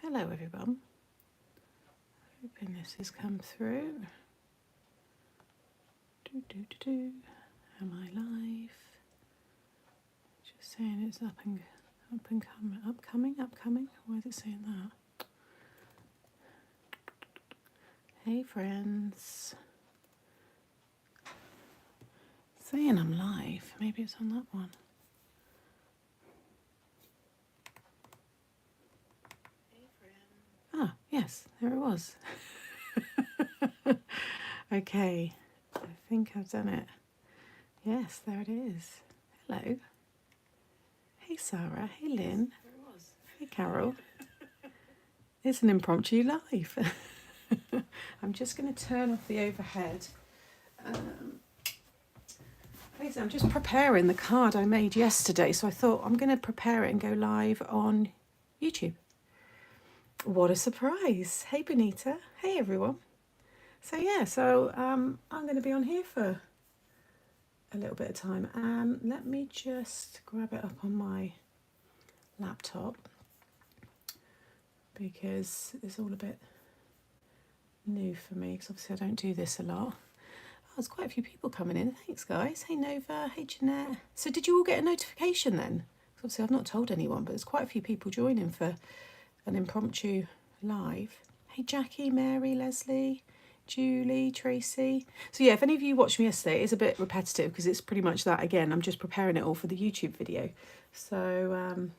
Hello everyone. Hoping this has come through. Am I live? Just saying it's upcoming. Why is it saying that? Hey friends. Saying I'm live. Maybe it's on that one. Ah, yes, there it was. Okay, I think I've done it. Yes, there it is. Hello. Hey Sarah, hey Lynn, hey Carol. It's an impromptu live. I'm just going to turn off the overhead. Basically, I'm just preparing the card I made yesterday, so I thought I'm going to prepare it and go live on YouTube. What a surprise. Hey Benita, hey everyone. So yeah, I'm going to be on here for a little bit of time. Let me just grab it up on my laptop because it's all a bit new for me because obviously I don't do this a lot. Oh, there's quite a few people coming in. Thanks guys. Hey Nova, hey Jeanette. So did you all get a notification then? Obviously I've not told anyone, but there's quite a few people joining for an impromptu live. Hey Jackie, Mary, Leslie, Julie, Tracy. So yeah, if any of you watched me yesterday, it is a bit repetitive because it's pretty much that again. I'm just preparing it all for the YouTube video. So,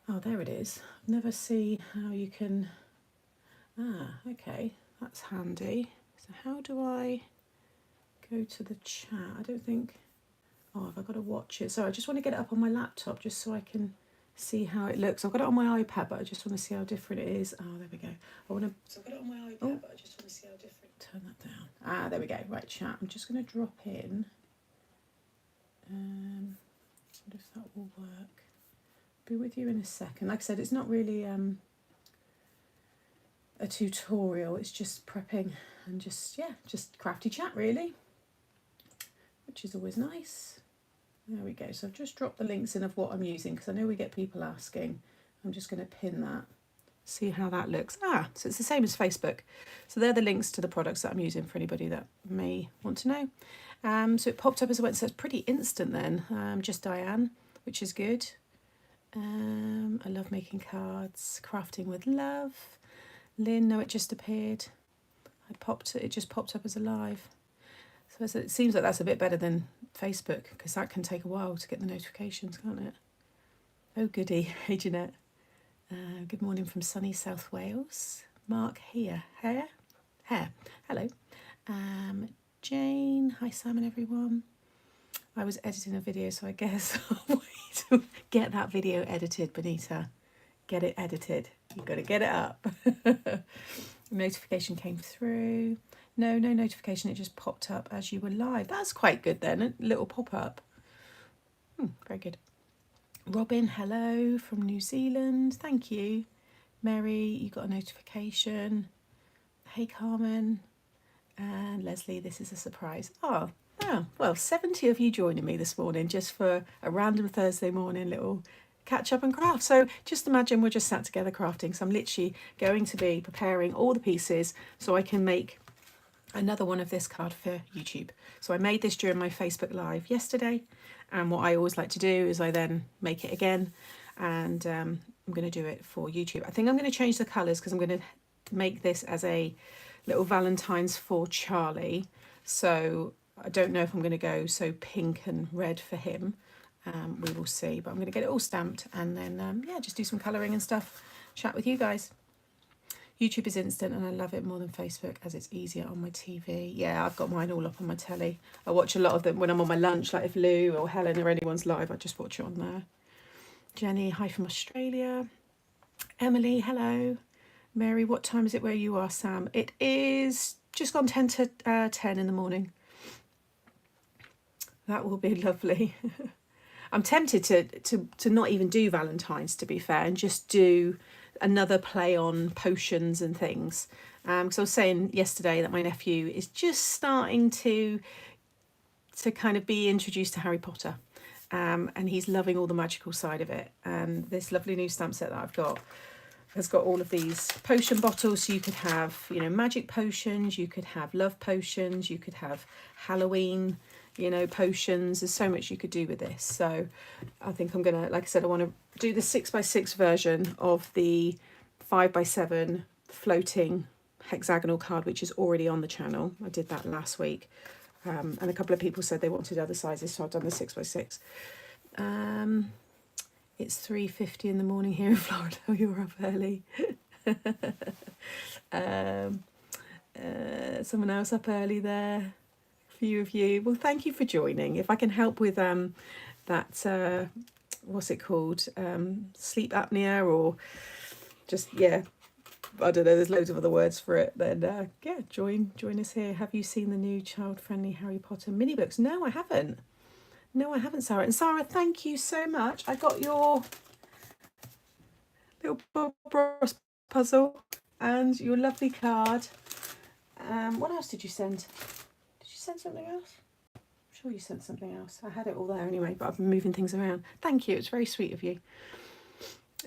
oh, there it is. Never see how you can, okay, that's handy. So how do I go to the chat? I don't think, oh, have I got to watch it? So I just want to get it up on my laptop just so I can see how it looks. I've got it on my iPad, but I just want to see how different it is. Oh, there we go. I want to. So I've got it on my iPad, but I just want to see how different. Turn that down. Ah, there we go. Right, chat. I'm just going to drop in. Wonder if that will work. Be with you in a second. Like I said, it's not really a tutorial. It's just prepping and just crafty chat really, which is always nice. There we go. So I've just dropped the links in of what I'm using because I know we get people asking. I'm just going to pin that. See how that looks. So it's the same as Facebook. So they're the links to the products that I'm using for anybody that may want to know. So it popped up as I went, so it's pretty instant then. Just Diane, which is good. I love making cards. Crafting with love. Lynn, no, it just appeared. It just popped up as a live. So it seems like that's a bit better than Facebook because that can take a while to get the notifications, can't it? Oh goody. Hey Jeanette. Good morning from sunny South Wales. Mark here. Hair. Hello. Jane. Hi Sam and everyone. I was editing a video, so I guess I'll wait to get that video edited, Benita. Get it edited. You've got to get it up. Notification came through. No notification. It just popped up as you were live. That's quite good then. A little pop-up. Very good. Robin, hello from New Zealand. Thank you. Mary, you got a notification. Hey, Carmen. And Leslie, this is a surprise. Oh, well, 70 of you joining me this morning just for a random Thursday morning little catch up and craft. So just imagine we're just sat together crafting. So I'm literally going to be preparing all the pieces so I can make another one of this card for YouTube. So I made this during my Facebook Live yesterday, and what I always like to do is I then make it again, and I'm going to do it for YouTube. I think I'm going to change the colours because I'm going to make this as a little Valentine's for Charlie. So I don't know if I'm going to go so pink and red for him. We will see, but I'm going to get it all stamped and then just do some colouring and stuff, chat with you guys. YouTube is instant and I love it more than Facebook as it's easier on my TV. Yeah, I've got mine all up on my telly. I watch a lot of them when I'm on my lunch, like if Lou or Helen or anyone's live, I just watch it on there. Jenny, hi from Australia. Emily, hello. Mary, what time is it where you are, Sam? It is just gone 10 to 10 in the morning. That will be lovely. I'm tempted to not even do Valentine's, to be fair, and just do another play on potions and things. Because I was saying yesterday that my nephew is just starting to kind of be introduced to Harry Potter. and he's loving all the magical side of it. And this lovely new stamp set that I've got has got all of these potion bottles. So you could have, you know, magic potions, you could have love potions, you could have Halloween, you know, potions. There's so much you could do with this. So I think I'm gonna, like I said, I want to do the 6x6 version of the 5x7 floating hexagonal card, which is already on the channel. I did that last week, and a couple of people said they wanted other sizes, so I've done the 6x6. It's 3:50 in the morning here in Florida. You're up early. Someone else up early there. A few of you. Well, thank you for joining. If I can help with that, what's it called? Sleep apnea, or just, yeah, I don't know, there's loads of other words for it. Then yeah, join us here. Have you seen the new child-friendly Harry Potter mini books? No, I haven't. No, I haven't, Sarah. And Sarah, thank you so much. I got your little Bob Ross puzzle and your lovely card. What else did you send? Did you send something else? I'm sure you sent something else. I had it all there anyway, but I've been moving things around. Thank you. It's very sweet of you.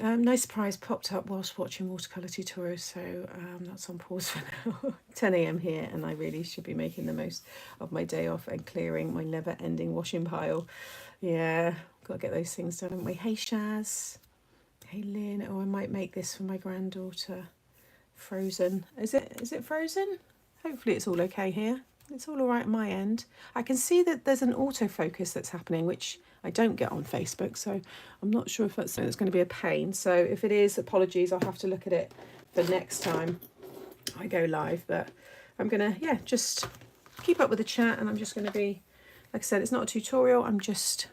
No surprise popped up whilst watching watercolour tutorials, so that's on pause for now. 10 AM here, and I really should be making the most of my day off and clearing my never-ending washing pile. Yeah, got to get those things done, haven't we? Hey Shaz. Hey Lynn. Oh, I might make this for my granddaughter. Frozen. Is it frozen? Hopefully it's all okay here. It's all right at my end. I can see that there's an autofocus that's happening, which I don't get on Facebook, so I'm not sure if that's something that's going to be a pain. So if it is, apologies, I'll have to look at it for next time I go live. But I'm going to, yeah, just keep up with the chat, and I'm just going to be, like I said, it's not a tutorial, I'm just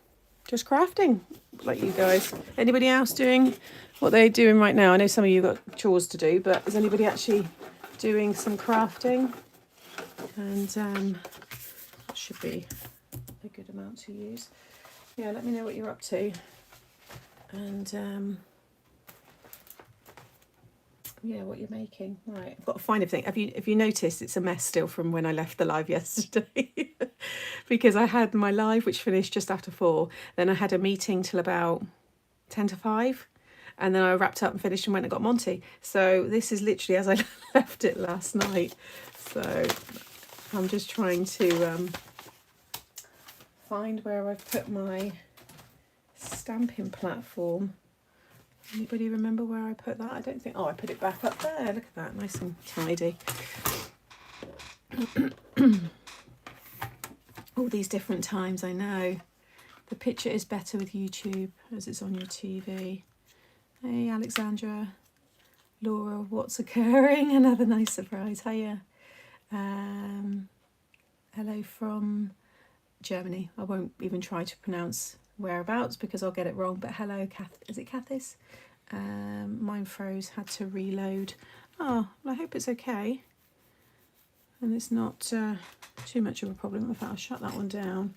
crafting like you guys. Anybody else doing what they're doing right now? I know some of you got chores to do, but is anybody actually doing some crafting? And that should be a good amount to use. Yeah, let me know what you're up to. And yeah, what you're making. Right, I've got to find everything. Have you noticed it's a mess still from when I left the live yesterday? Because I had my live, which finished just after 4. Then I had a meeting till about 10 to 5. And then I wrapped up and finished and went and got Monty. So this is literally as I left it last night. So I'm just trying to find where I've put my stamping platform. Anybody remember where I put that? I don't think. Oh, I put it back up there. Look at that, nice and tidy. All these different times, I know. The picture is better with YouTube as it's on your TV. Hey, Alexandra. Laura, what's occurring? Another nice surprise. Hiya. Hello from Germany. I won't even try to pronounce whereabouts because I'll get it wrong, but hello, is it Cathis? Mine froze, had to reload. Oh, well, I hope it's okay and it's not too much of a problem. In fact, I'll shut that one down.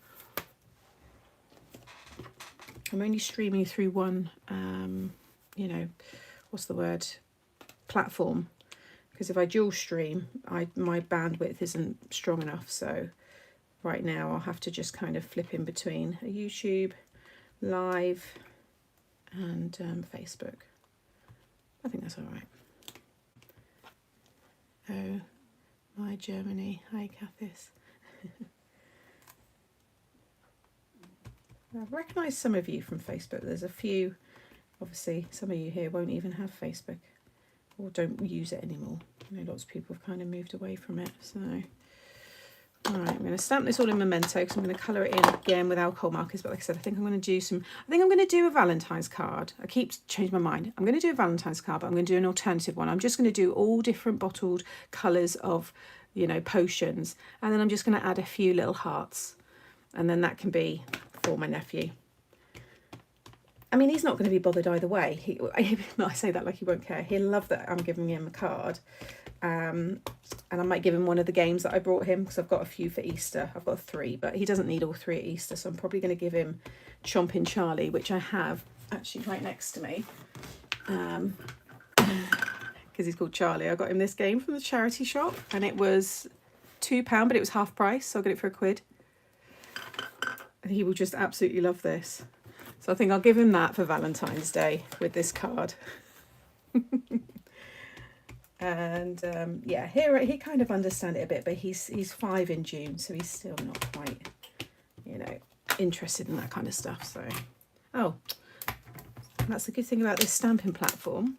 I'm only streaming through one you know, what's the word, platform, because if I dual stream, my bandwidth isn't strong enough. So right now I'll have to just kind of flip in between a YouTube live and Facebook. I think that's all right. Oh, my Germany. Hi, Cathis. I recognise some of you from Facebook. There's a few, obviously, some of you here won't even have Facebook or don't use it anymore. I know lots of people have kind of moved away from it. So, all right, I'm going to stamp this all in Memento because I'm going to colour it in again with alcohol markers. But like I said, I think I'm going to do a Valentine's card. I keep changing my mind. I'm going to do a Valentine's card, but I'm going to do an alternative one. I'm just going to do all different bottled colours of, you know, potions. And then I'm just going to add a few little hearts. And then that can be for my nephew. I mean, he's not going to be bothered either way. I say that like he won't care. He'll love that I'm giving him a card. And I might give him one of the games that I brought him because I've got a few for Easter. I've got 3, but he doesn't need all 3 at Easter. So I'm probably going to give him Chompin' Charlie, which I have actually right next to me. Because he's called Charlie. I got him this game from the charity shop and it was £2, but it was half price. So I'll get it for £1. And he will just absolutely love this. So I think I'll give him that for Valentine's Day with this card. And yeah, here he kind of understands it a bit, but he's 5 in June, so he's still not quite, you know, interested in that kind of stuff. So, oh, that's the good thing about this stamping platform.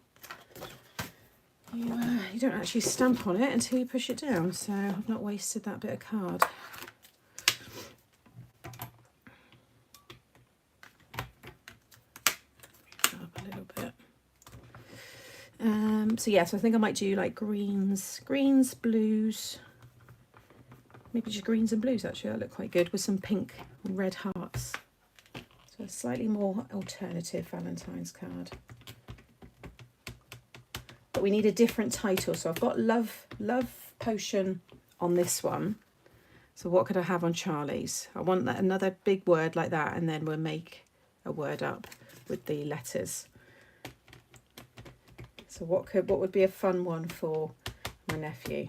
You don't actually stamp on it until you push it down, so I've not wasted that bit of card. Up a little bit. So yeah, so I think I might do like greens, blues, maybe just greens and blues actually, that look quite good, with some pink and red hearts. So a slightly more alternative Valentine's card. But we need a different title, so I've got love potion on this one. So what could I have on Charlie's? I want that, another big word like that, and then we'll make a word up with the letters. So what would be a fun one for my nephew?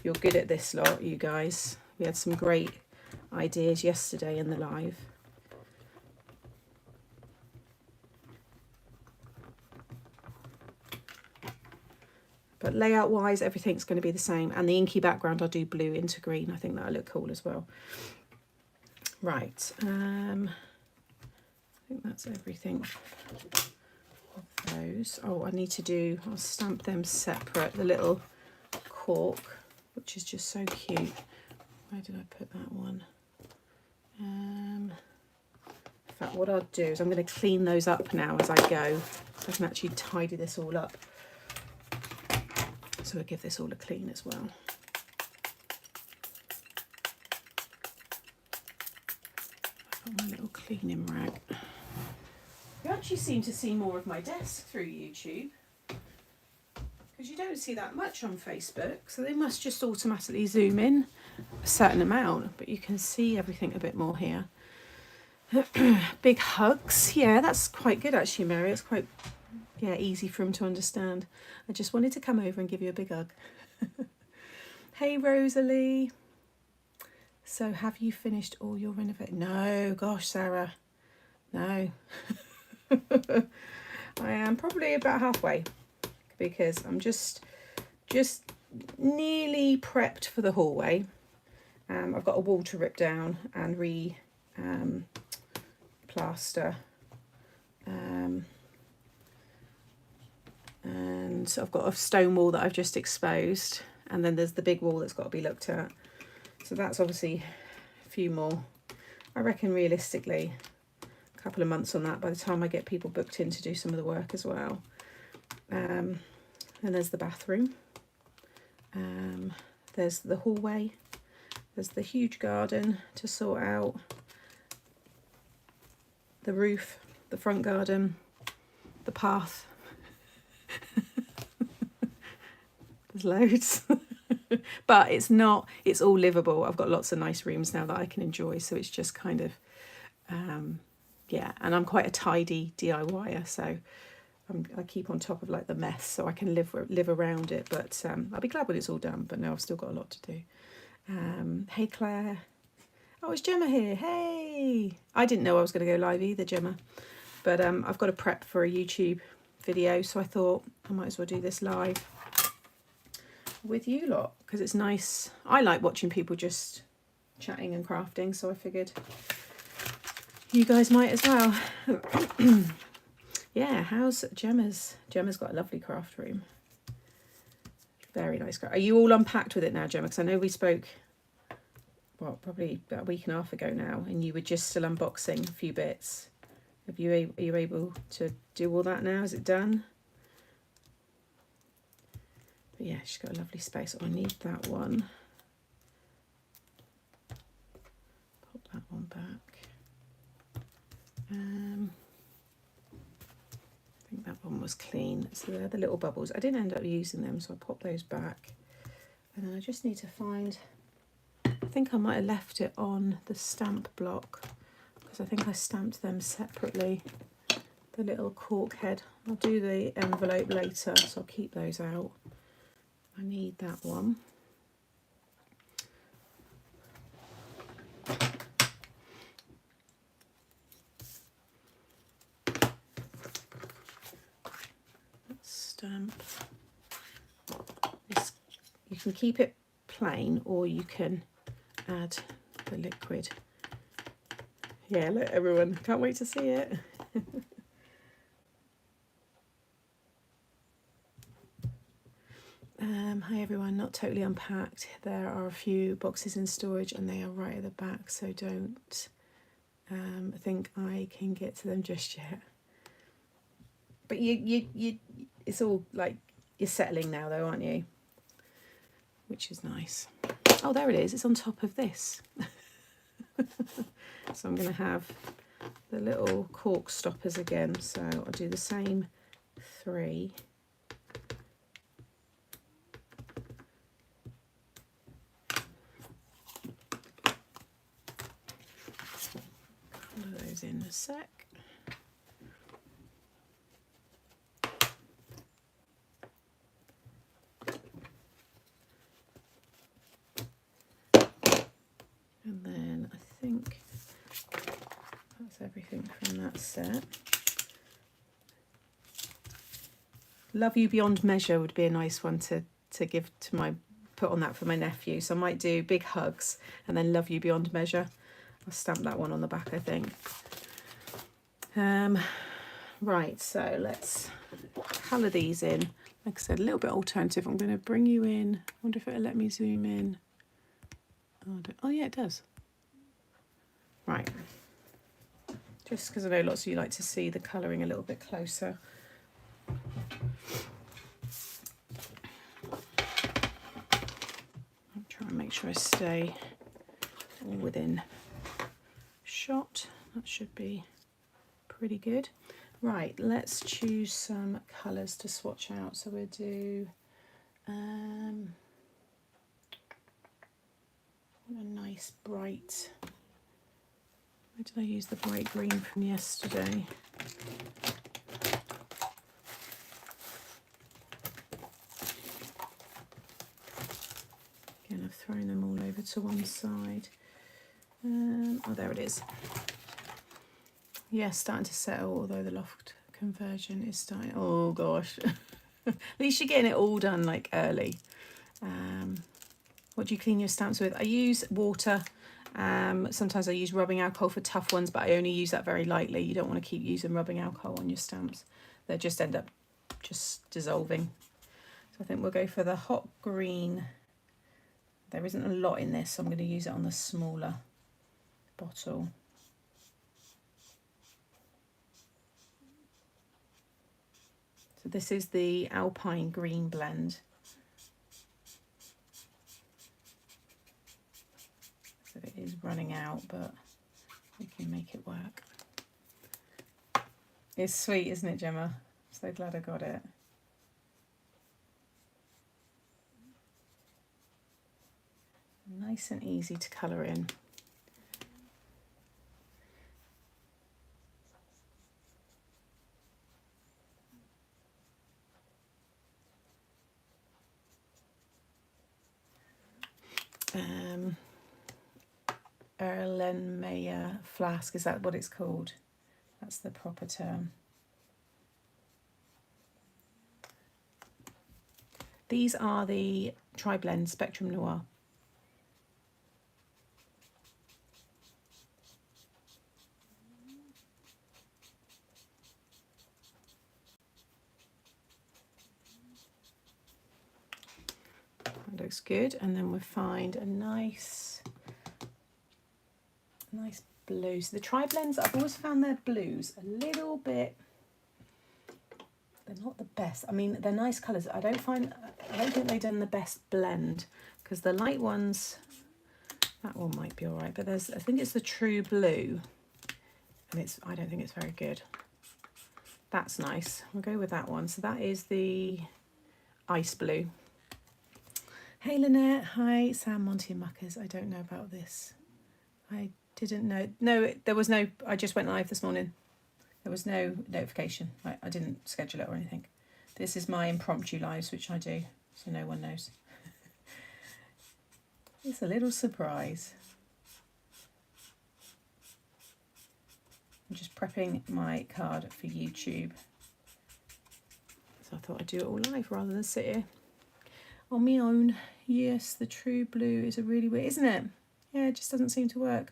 You're good at this lot, you guys. We had some great ideas yesterday in the live. But layout wise, everything's going to be the same. And the inky background, I'll do blue into green. I think that'll look cool as well. Right. I think that's everything of those. Oh, I need to do, I'll stamp them separate. The little cork, which is just so cute. Where did I put that one? In fact, what I'll do is I'm going to clean those up now as I go, so I can actually tidy this all up. So I'll give this all a clean as well. I've got my little cleaning rag. You actually seem to see more of my desk through YouTube, because you don't see that much on Facebook, so they must just automatically zoom in a certain amount, but you can see everything a bit more here. Big hugs. Yeah, that's quite good actually, Mary. It's quite, yeah, easy for him to understand. I just wanted to come over and give you a big hug. Hey Rosalie. So have you finished all your renovating? No, gosh, Sarah. No. I am probably about halfway, because I'm just nearly prepped for the hallway. I've got a wall to rip down and plaster. And so I've got a stone wall that I've just exposed, and then there's the big wall that's got to be looked at. So that's obviously a few more. I reckon realistically a couple of months on that by the time I get people booked in to do some of the work as well. And there's the bathroom. There's the hallway. There's the huge garden to sort out. The roof, the front garden, the path. There's loads. But it's all livable. I've got lots of nice rooms now that I can enjoy, so it's just kind of yeah, and I'm quite a tidy DIYer, so I keep on top of like the mess so I can live around it. But I'll be glad when it's all done, but no, I've still got a lot to do. Hey Claire. Oh, it's Gemma here. Hey, I didn't know I was going to go live either, Gemma, but I've got to prep for a YouTube video, so I thought I might as well do this live with you lot, because it's nice. I like watching people just chatting and crafting, so I figured you guys might as well. Yeah, how's Gemma's? Gemma's got a lovely craft room. Very nice craft. Are you all unpacked with it now, Gemma? Because I know we spoke, well, probably about a week and a half ago now, and you were just still unboxing a few bits. Are you able to do all that now? Is it done? But yeah, she's got a lovely space. Oh, I need that one. Pop that one back. I think that one was clean. So they're the little bubbles. I didn't end up using them, so I popped those back. And then I just need to find, I think I might have left it on the stamp block, because I think I stamped them separately. The little cork head. I'll do the envelope later, so I'll keep those out. I need that one. stamp. This, you can keep it plain or you can add the liquid. Yeah, look everyone, can't wait to see it. Hi everyone, not totally unpacked. There are a few boxes in storage and they are right at the back, so don't think I can get to them just yet. But you it's all like, you're settling now though, aren't you? Which is nice. Oh, there it is, it's on top of this. So I'm going to have the little cork stoppers again, so I'll do the same 3. Colour those in a sec. And then I think that's everything from that set. Love You Beyond Measure would be a nice one to give to my, put on that for my nephew. So I might do Big Hugs and then Love You Beyond Measure. I'll stamp that one on the back, I think. Right, so let's colour these in. Like I said, a little bit alternative. I'm going to bring you in. I wonder if it'll let me zoom in. Oh yeah, it does. Right. Just because I know lots of you like to see the colouring a little bit closer. I'm trying to make sure I stay all within shot. That should be pretty good. Right, let's choose some colours to swatch out. So we'll do what a nice bright, where did I use the bright green from yesterday? Again, I've thrown them all over to one side. Oh, there it is. Yeah, starting to settle, although the loft conversion is starting. Oh gosh. At least you're getting it all done like early. What do you clean your stamps with? I use water. Sometimes I use rubbing alcohol for tough ones, but I only use that very lightly. You don't want to keep using rubbing alcohol on your stamps. They just end up just dissolving. So I think we'll go for the hot green. There isn't a lot in this, so I'm going to use it on the smaller bottle. So this is the Alpine Green blend. So it is running out, but we can make it work. It's sweet, isn't it, Gemma? So glad I got it. Nice and easy to colour in. Erlenmeyer flask, is that what it's called? That's the proper term. These are the Tri-Blend Spectrum Noir. That looks good, and then we'll find a nice blue. So the Tri-Blends, I've always found their blues a little bit, they're not the best. I mean, they're nice colours. I don't think they've done the best blend, because the light ones, that one might be all right, but I think it's the True Blue, and I don't think it's very good. That's nice. We'll go with that one. So that is the Ice Blue. Hey Lynette, hi Sam, Monty and Muckers. I don't know about this. I didn't know. No, there was no, I just went live this morning. There was no notification. I didn't schedule it or anything. This is my impromptu lives, which I do, so no one knows. It's a little surprise. I'm just prepping my card for YouTube. So I thought I'd do it all live rather than sit here on my own. Yes, the true blue is a really weird, isn't it? Yeah, it just doesn't seem to work.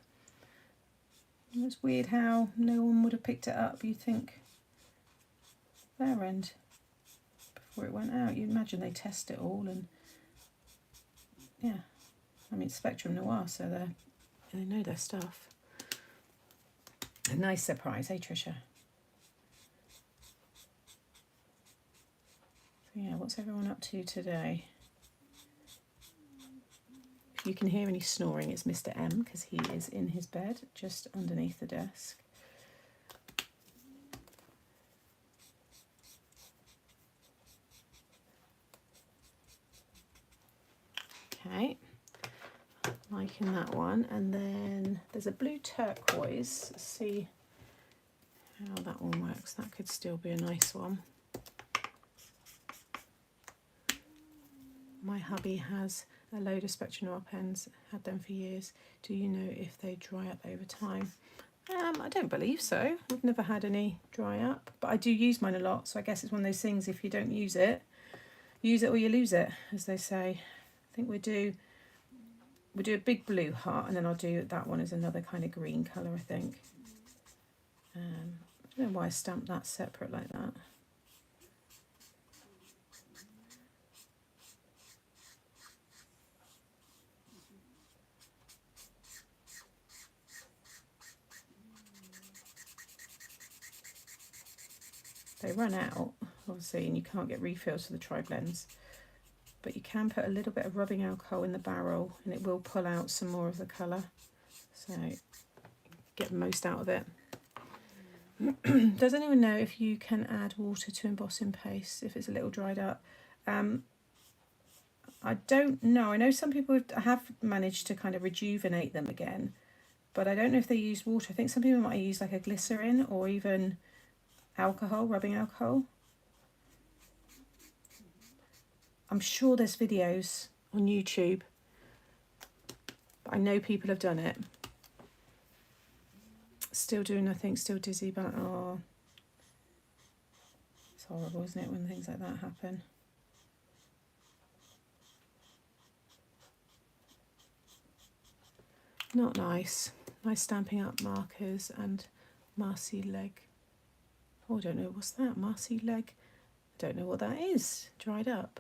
It's weird how no one would have picked it up, you'd think, their end, before it went out. You'd imagine they test it all, and yeah. I mean, Spectrum Noir, so they know their stuff. A nice surprise, eh, Tricia? So yeah, what's everyone up to today? If you can hear any snoring, it's Mr. M, because he is in his bed just underneath the desk. Okay, liking that one. And then there's a blue turquoise. Let's see how that one works. That could still be a nice one. My hubby has a load of Spectrum Noir pens, had them for years. Do you know if they dry up over time? I don't believe so. I've never had any dry up, but I do use mine a lot, so I guess it's one of those things, if you don't use it or you lose it, as they say. I think we do a big blue heart, and then I'll do that one as another kind of green colour, I think. I don't know why I stamped that separate like that. They run out, obviously, and you can't get refills for the tri-blends. But you can put a little bit of rubbing alcohol in the barrel and it will pull out some more of the colour. So get the most out of it. Does anyone know if you can add water to embossing paste if it's a little dried up? I don't know. I know some people have managed to kind of rejuvenate them again, but I don't know if they use water. I think some people might use like a glycerin or even alcohol, rubbing alcohol. I'm sure there's videos on YouTube, but I know people have done it. Still doing nothing, still dizzy, but oh, it's horrible, isn't it, when things like that happen? Not nice. Nice Stampin' Up markers and Marcy leg. Oh, I don't know, what's that? Marcy leg? I don't know what that is. Dried up.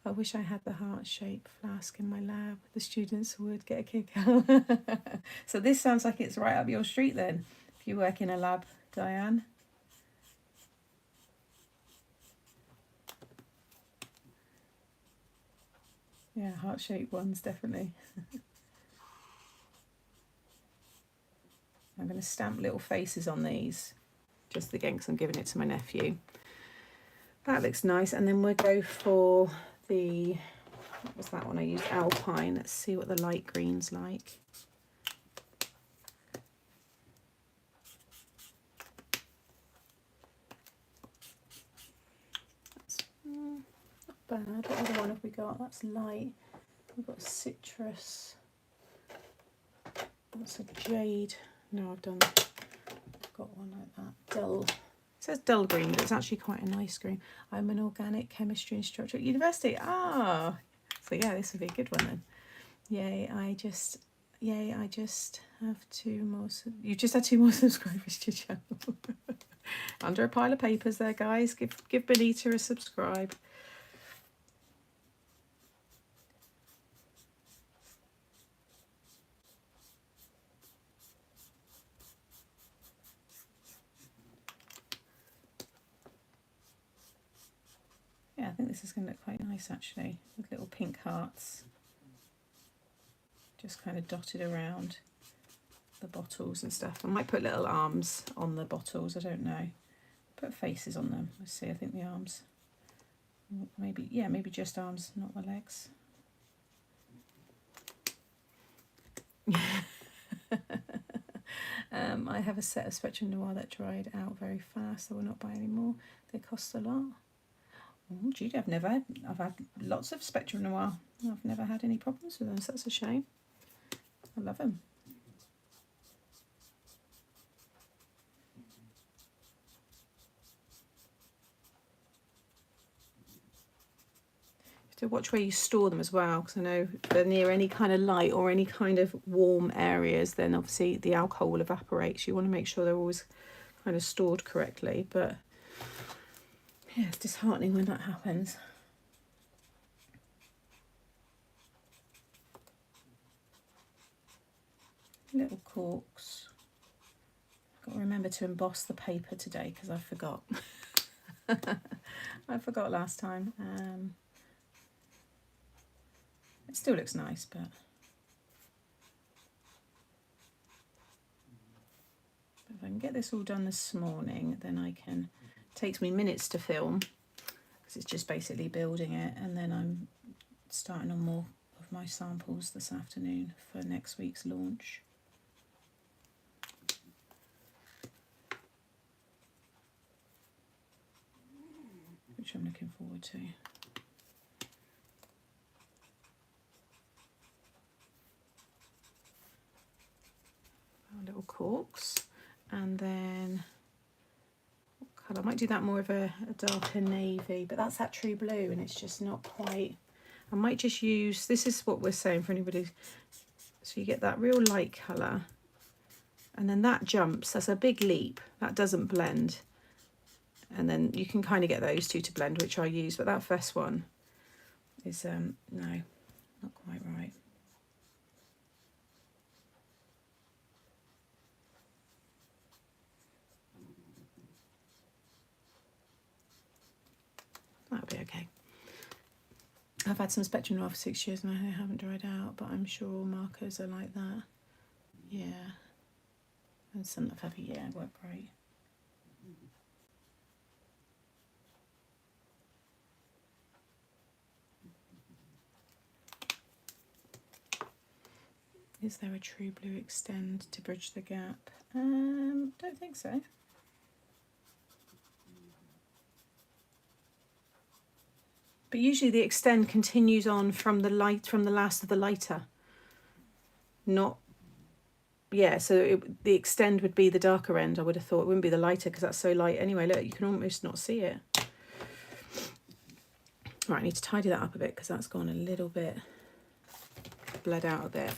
I wish I had the heart-shaped flask in my lab. The students would get a kick out. So this sounds like it's right up your street then, if you work in a lab, Diane. Yeah, heart-shaped ones, definitely. I'm going to stamp little faces on these, just again because I'm giving it to my nephew. That looks nice. And then we'll go for the, what was that one I used? Alpine. Let's see what the light green's like. That's not bad. What other one have we got? That's light. We've got citrus. That's a jade. No, I've got one like that. Dull. It says dull green, but it's actually quite a nice green. I'm an organic chemistry instructor at university. Ah, so yeah, this would be a good one then. Yay, I just have 2 more. You just had 2 more subscribers to your channel. Under a pile of papers there, guys. Give Benita a subscribe. Yeah, I think this is going to look quite nice actually, with little pink hearts just kind of dotted around the bottles and stuff. I might put little arms on the bottles, I don't know. Put faces on them. Let's see, I think the arms, maybe, yeah, maybe just arms, not the legs. I have a set of Spectrum Noir that dried out very fast. I will not buy any more. They cost a lot. Oh, gee, I've had lots of Spectrum Noir. I've never had any problems with them, so that's a shame. I love them. So watch where you store them as well, because I know if they're near any kind of light or any kind of warm areas, then obviously the alcohol will evaporate. So you want to make sure they're always kind of stored correctly. But yeah, it's disheartening when that happens. Little corks. I've got to remember to emboss the paper today because I forgot. I forgot last time. It still looks nice, but if I can get this all done this morning, then I can. It takes me minutes to film because it's just basically building it, and then I'm starting on more of my samples this afternoon for next week's launch. Which I'm looking forward to. Our little corks, and then what colour? I might do that more of a darker navy, but that's that true blue, and it's just not quite. I might just use, this is what we're saying for anybody. So you get that real light colour, and then that jumps. That's a big leap. That doesn't blend. And then you can kind of get those two to blend, which I use, but that first one is, no, not quite right. That'll be okay. I've had some Spectrum Noir for 6 years and I haven't dried out, but I'm sure all markers are like that. Yeah. And some that have a year work great. Is there a true blue extend to bridge the gap? Don't think so. But usually the extend continues on from the last of the lighter. Not, yeah, so the extend would be the darker end, I would have thought. It wouldn't be the lighter because that's so light anyway. Look, you can almost not see it. Right, I need to tidy that up a bit because that's gone a little bit, bled out a bit.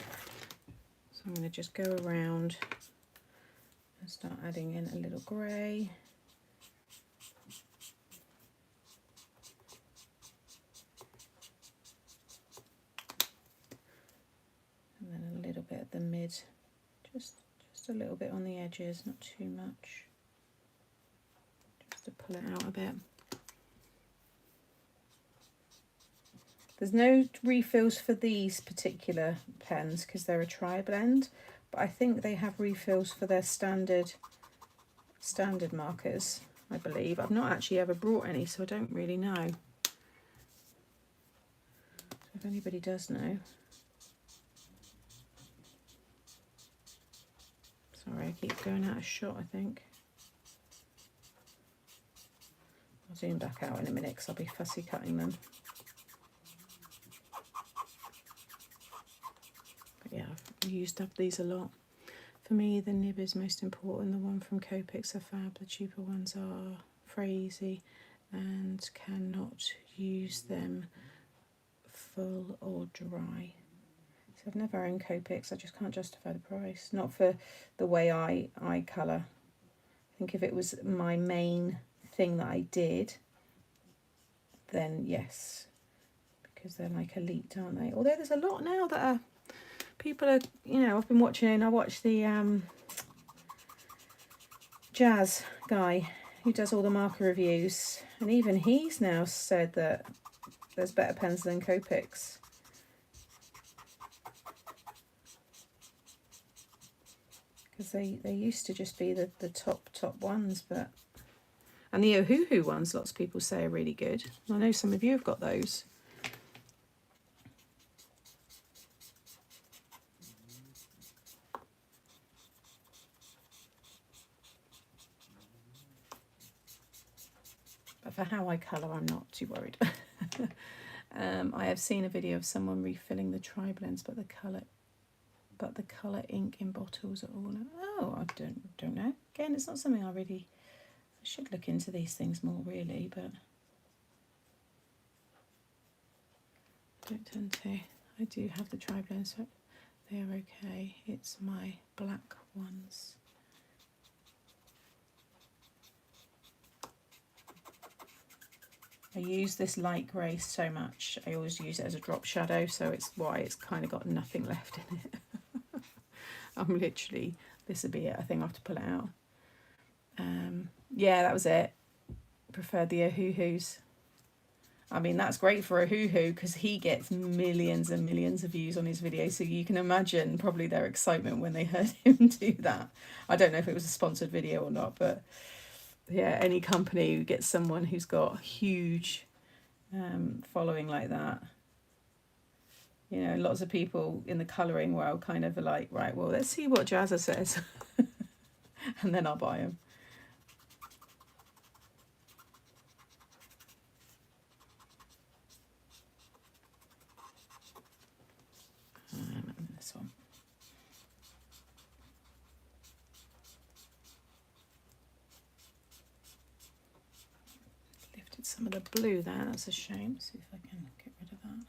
So I'm going to just go around and start adding in a little grey. And then a little bit at the mid, just a little bit on the edges, not too much. Just to pull it out a bit. There's no refills for these particular pens because they're a tri-blend, but I think they have refills for their standard markers, I believe. I've not actually ever brought any, so I don't really know. So if anybody does know. Sorry, I keep going out of shot, I think. I'll zoom back out in a minute because I'll be fussy cutting them. Yeah, I've used up these a lot. For me, the nib is most important. The one from Copics are fab. The cheaper ones are crazy and cannot use them full or dry. So I've never owned Copics. I just can't justify the price. Not for the way I colour. I think if it was my main thing that I did, then yes, because they're like elite, aren't they? Although there's a lot now that are. People are, you know, I've been watching, I watched the Jazz guy who does all the marker reviews, and even he's now said that there's better pens than Copics. Because they used to just be the top ones, but... And the Ohuhu ones, lots of people say are really good. I know some of you have got those. For how I colour, I'm not too worried. I have seen a video of someone refilling the tri-blends, but the colour ink in bottles are all. Oh, I don't know. Again, it's not something I should look into these things more really, but don't tend to. I do have the tri-blends, so they're okay. It's my black ones. I use this light grey so much. I always use it as a drop shadow, so it's why it's kind of got nothing left in it. I'm literally, this would be it. I think I have to pull it out. Yeah, that was it. Preferred the Ohuhus. I mean, that's great for Ohuhu because he gets millions and millions of views on his videos. So you can imagine probably their excitement when they heard him do that. I don't know if it was a sponsored video or not, but yeah, any company who gets someone who's got a huge following like that. You know, lots of people in the colouring world kind of are like, right, well, let's see what Jazza says. And then I'll buy them. This one. Lifted some of the blue there, that's a shame. See if I can get rid of that.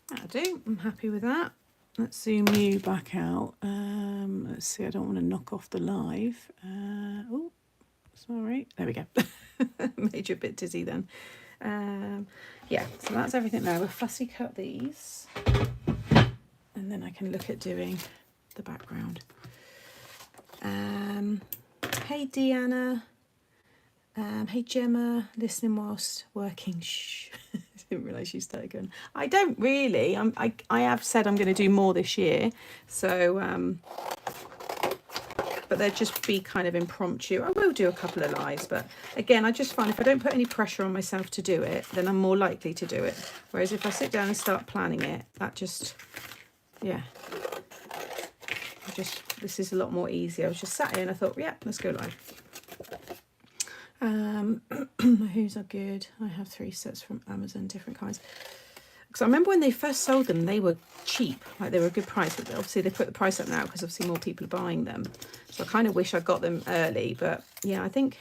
That'll do, I'm happy with that. Let's zoom you back out. Let's see, I don't want to knock off the live. Oh, sorry. There we go. Made you a bit dizzy then. Yeah, so that's everything now. We'll fussy cut these. And then I can look at doing the background. Hey, Deanna. Hey, Gemma. Listening whilst working. Shh. Didn't realise you started going. I don't really. I have said I'm going to do more this year. So, but they'd just be kind of impromptu. I will do a couple of lives, but again, I just find if I don't put any pressure on myself to do it, then I'm more likely to do it. Whereas if I sit down and start planning it, that just, yeah. This is a lot more easy. I was just sat here and I thought, yeah, let's go live. Who's are good? I have 3 sets from Amazon, different kinds. Because I remember when they first sold them, they were cheap, like they were a good price. But obviously they put the price up now because obviously more people are buying them. So I kind of wish I got them early. But yeah, I think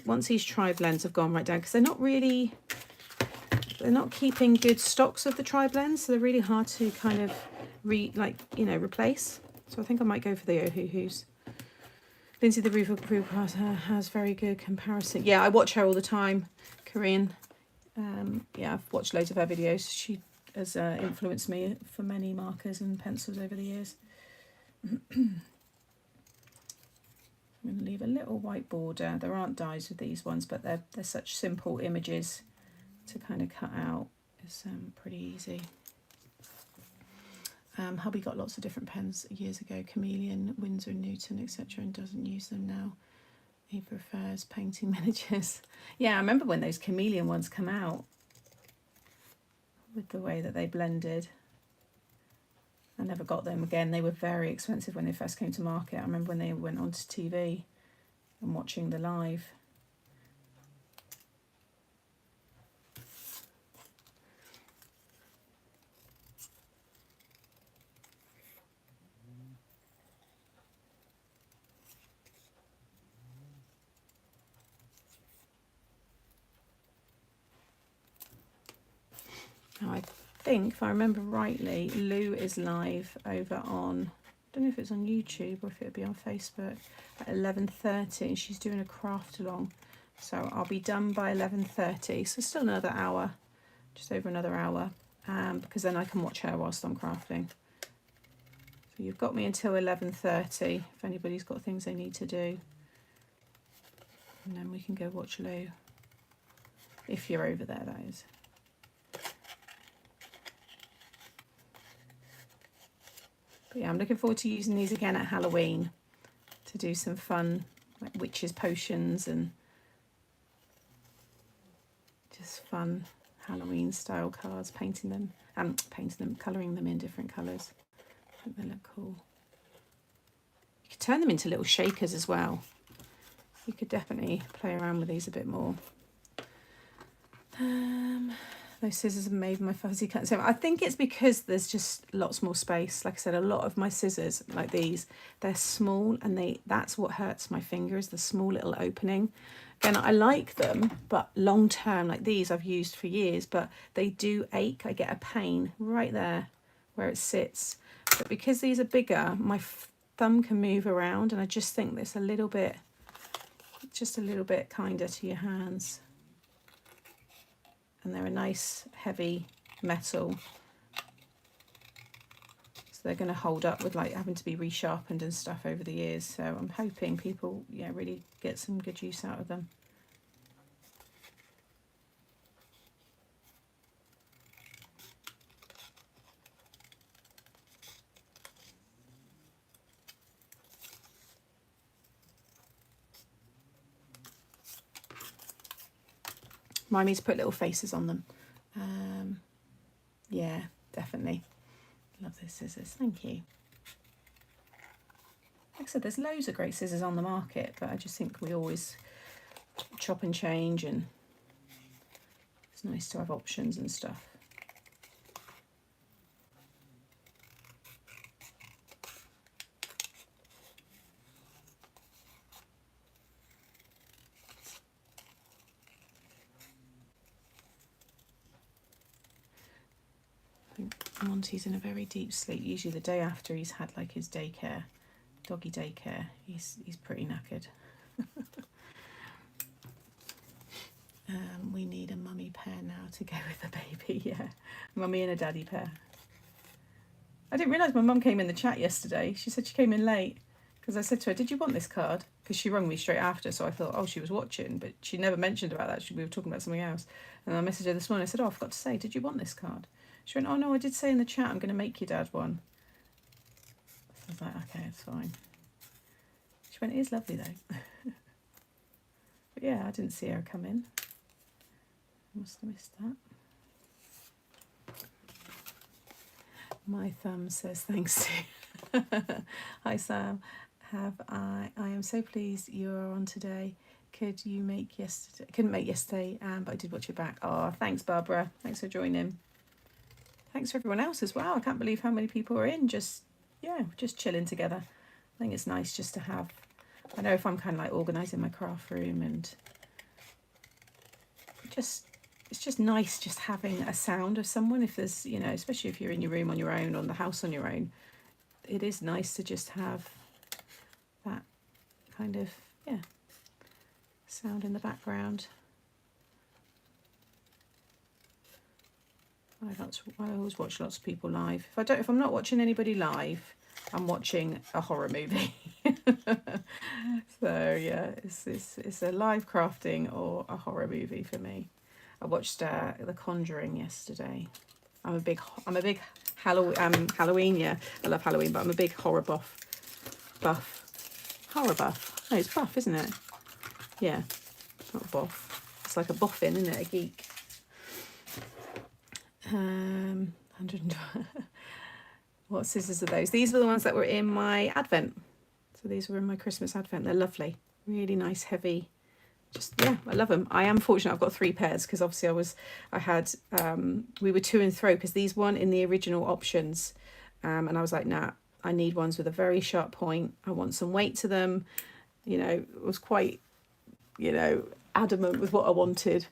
once these tri-blends have gone right down, because they're not keeping good stocks of the tri-blends, so they're really hard to kind of replace. So I think I might go for the Ohuhus. Lindsay, the roof class has very good comparison. Yeah, I watch her all the time, Korean. Yeah, I've watched loads of her videos. She has influenced me for many markers and pencils over the years. I'm going to leave a little white border. There aren't dies with these ones, but they're such simple images to kind of cut out. It's pretty easy. Hubby got lots of different pens years ago, Chameleon, Winsor & Newton, etc., and doesn't use them now. He prefers painting miniatures. Yeah, I remember when those Chameleon ones come out with the way that they blended. I never got them again. They were very expensive when they first came to market. I remember when they went onto TV and watching the live. Now, I think, if I remember rightly, Lou is live over on, I don't know if it's on YouTube or if it'll be on Facebook, at 11:30, and she's doing a craft along. So I'll be done by 11:30, so still another hour, just over another hour, because then I can watch her whilst I'm crafting. So you've got me until 11:30 if anybody's got things they need to do. And then we can go watch Lou, if you're over there, that is. But yeah, I'm looking forward to using these again at Halloween to do some fun, like witches' potions and just fun Halloween style cards, colouring them in different colours. I think they look cool. You could turn them into little shakers as well. You could definitely play around with these a bit more. those scissors are made my Fussy cut. So I think it's because there's just lots more space. Like I said, a lot of my scissors, like these, they're small, and that's what hurts my fingers, the small little opening. Again, I like them, but long term, like these I've used for years, but they do ache. I get a pain right there where it sits. But because these are bigger, my thumb can move around, and I just think this just a little bit kinder to your hands. And they're a nice heavy metal, so they're going to hold up with like having to be resharpened and stuff over the years. So I'm hoping people really get some good use out of them. Remind me to put little faces on them. Yeah, definitely. Love those scissors. Thank you. Like I said, there's loads of great scissors on the market, but I just think we always chop and change, and it's nice to have options and stuff. Monty's in a very deep sleep. Usually the day after he's had like his daycare, doggy daycare, he's pretty knackered. We need a mummy pair now to go with the baby. Yeah, mummy and a daddy pair. I didn't realise my mum came in the chat yesterday. She said she came in late because I said to her, did you want this card? Because she rang me straight after, so I thought, oh, she was watching, but she never mentioned about that. We were talking about something else. And I messaged her this morning. I said, oh, I forgot to say, did you want this card? She went, oh no, I did say in the chat I'm going to make your dad one. So I was like, okay, it's fine. She went, it is lovely though. But yeah, I didn't see her come in. I must have missed that. My thumb says thanks to. Hi Sam, I am so pleased you're on today. Could you make yesterday? Couldn't make yesterday, but I did watch it back. Oh, thanks Barbara. Thanks for joining. Thanks for everyone else as well. I can't believe how many people are in, just chilling together. I think it's nice just to have, I know if I'm kind of like organising my craft room, and it's just nice just having a sound of someone. If there's, especially if you're in your room on your own, on the house on your own, it is nice to just have that kind of, sound in the background. I always watch lots of people live. If I'm not watching anybody live, I'm watching a horror movie. So yeah, it's a live crafting or a horror movie for me. I watched The Conjuring yesterday. I'm a big Halloween. Yeah, I love Halloween, but I'm a big horror horror buff. No, it's buff, isn't it? Yeah, it's not buff. It's like a boffin, isn't it? A geek. 100. What scissors are those? These were the ones that were in my advent. So these were in my Christmas advent. They're lovely, really nice, heavy. I love them. I am fortunate. I've got 3 pairs because obviously we were to and fro because these weren't in the original options, and I was like, nah, I need ones with a very sharp point. I want some weight to them. Was quite, adamant with what I wanted.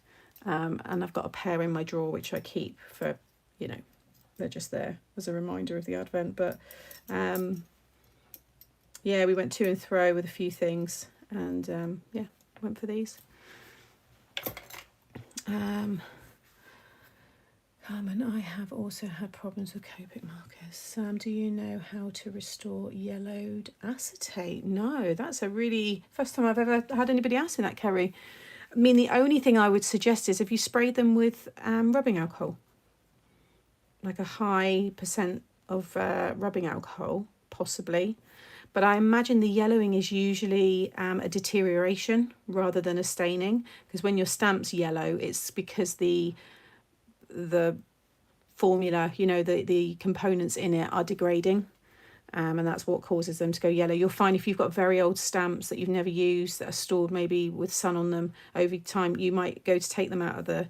And I've got a pair in my drawer which I keep for, they're just there as a reminder of the advent. But we went to and fro with a few things, and went for these. Carmen, I have also had problems with Copic markers. Sam, do you know how to restore yellowed acetate? No, that's a really first time I've ever had anybody ask me that, Kerry. I mean, the only thing I would suggest is if you spray them with rubbing alcohol, like a high % of rubbing alcohol, possibly. But I imagine the yellowing is usually a deterioration rather than a staining, because when your stamp's yellow, it's because the formula, the components in it are degrading. And that's what causes them to go yellow. You'll find if you've got very old stamps that you've never used, that are stored maybe with sun on them, over time you might go to take them out of the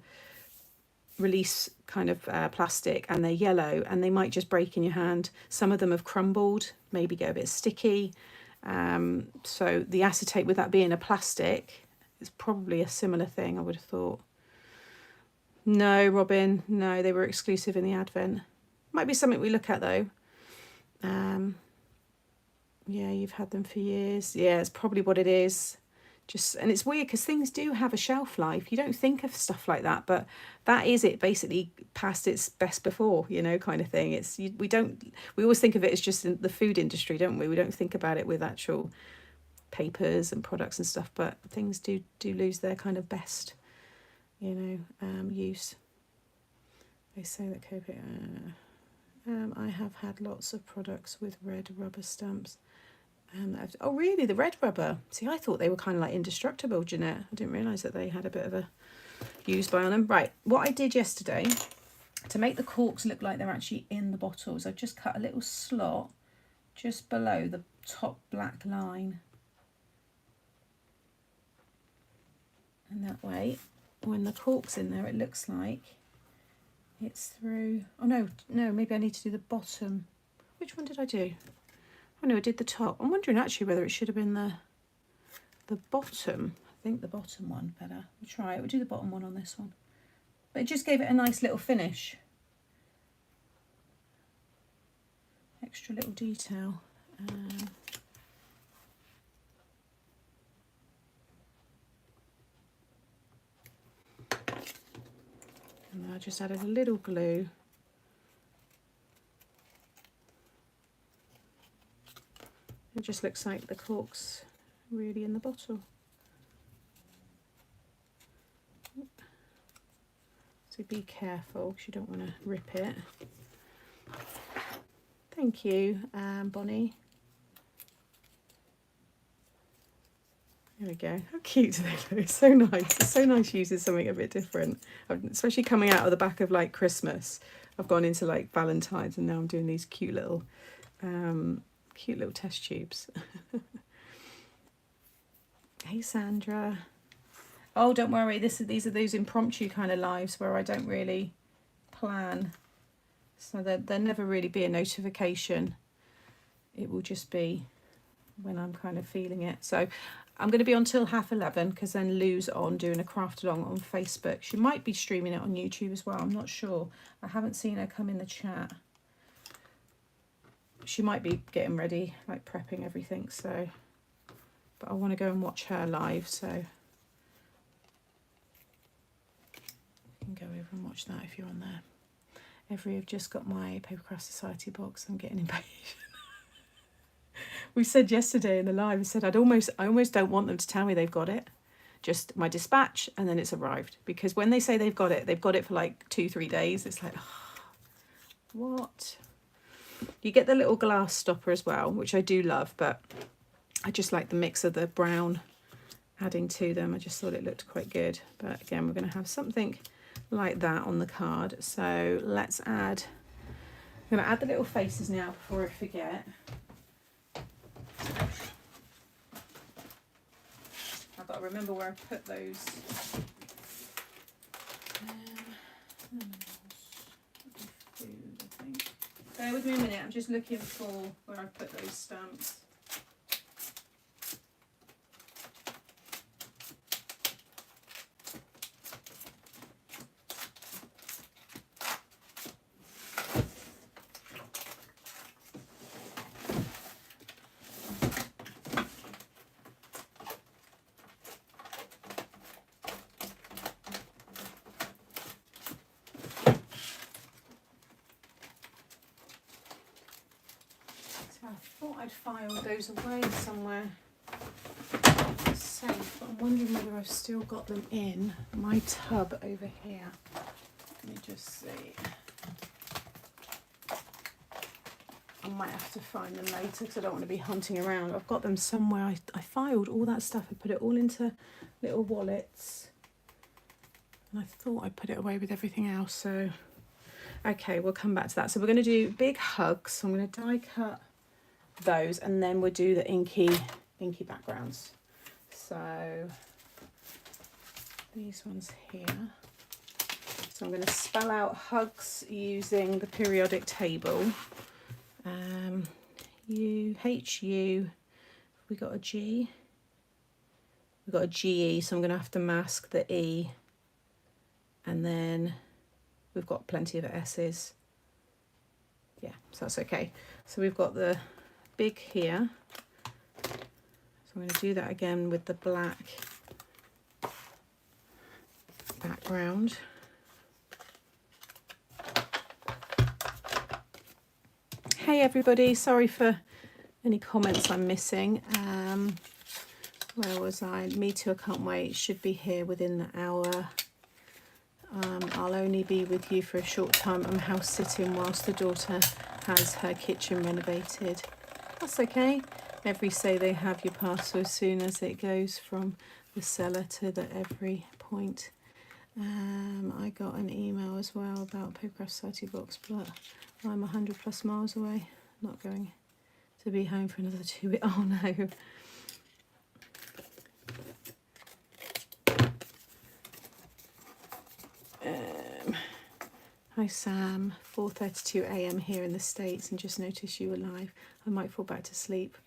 release kind of plastic, and they're yellow and they might just break in your hand. Some of them have crumbled, maybe get a bit sticky. So the acetate, with that being a plastic, is probably a similar thing, I would have thought. No, Robin, no, they were exclusive in the Advent. Might be something we look at though. Yeah, you've had them for years. Yeah, it's probably what it is. Just, and it's weird because things do have a shelf life. You don't think of stuff like that, but that is it, basically past its best before, you know, kind of thing. It's we always think of it as just in the food industry, don't we? We don't think about it with actual papers and products and stuff, but things do lose their kind of best, you know, use. They say that I have had lots of products with red rubber stamps. Oh really, the red rubber? See, I thought they were kind of like indestructible, Jeanette. I didn't realise that they had a bit of a use by on them. Right, what I did yesterday to make the corks look like they're actually in the bottles, I just cut a little slot just below the top black line, and that way when the cork's in there it looks like it's through. Oh no, maybe I need to do the bottom. Which one did I do? Oh no, I did the top. I'm wondering actually whether it should have been the bottom. I think the bottom one better. We'll try it. We'll do the bottom one on this one. But it just gave it a nice little finish. Extra little detail. And I just added a little glue. It just looks like the cork's really in the bottle. So be careful because you don't want to rip it. Thank you, Bonnie. There we go. How cute do they look? It's so nice. It's so nice using something a bit different, especially coming out of the back of like Christmas. I've gone into like Valentine's and now I'm doing these cute little test tubes. Hey Sandra. Oh, don't worry, these are those impromptu kind of lives where I don't really plan, so there'll never really be a notification. It will just be when I'm kind of feeling it. So I'm going to be on till 11:30 because then Lou's on doing a craft along on Facebook. She might be streaming it on YouTube as well, I'm not sure. I haven't seen her come in the chat. She might be getting ready, like prepping everything, so, but I want to go and watch her live, so you can go over and watch that if you're on there. I've just got my Papercraft Society box. I'm getting impatient. We said yesterday in the live, I said I almost don't want them to tell me they've got it. Just my dispatch and then it's arrived, because when they say they've got it for like 2-3 days. It's like, oh, what? You get the little glass stopper as well, which I do love, but I just like the mix of the brown adding to them. I just thought it looked quite good. But again, we're going to have something like that on the card. So let's add, I'm going to add the little faces now before I forget. I've got to remember where I put those. Bear with me a minute, I'm just looking for where I put those stamps. I thought I'd filed those away somewhere safe, but I'm wondering whether I've still got them in my tub over here. Let me just see. I might have to find them later because I don't want to be hunting around. I've got them somewhere. I filed all that stuff. I put it all into little wallets. And I thought I put it away with everything else. So, okay, we'll come back to that. So we're going to do big hugs. So I'm going to die cut those and then we'll do the inky backgrounds. So these ones here. So I'm going to spell out hugs using the periodic table. U-H-U, we got a G. We've got a G-E, so I'm going to have to mask the E. And then we've got plenty of S's. Yeah, so that's okay. So we've got the big here. So I'm going to do that again with the black background. Hey everybody, sorry for any comments I'm missing. Where was I? Me too, I can't wait. Should be here within the hour. I'll only be with you for a short time. I'm house sitting whilst the daughter has her kitchen renovated. That's okay. Every say they have your parcel as soon as it goes from the seller to the every point. I got an email as well about Papercraft Society box, but I'm 100+ miles away. Not going to be home for another 2 weeks. Oh no. Hi Sam, 4:32 AM here in the States, and just noticed you were live. I might fall back to sleep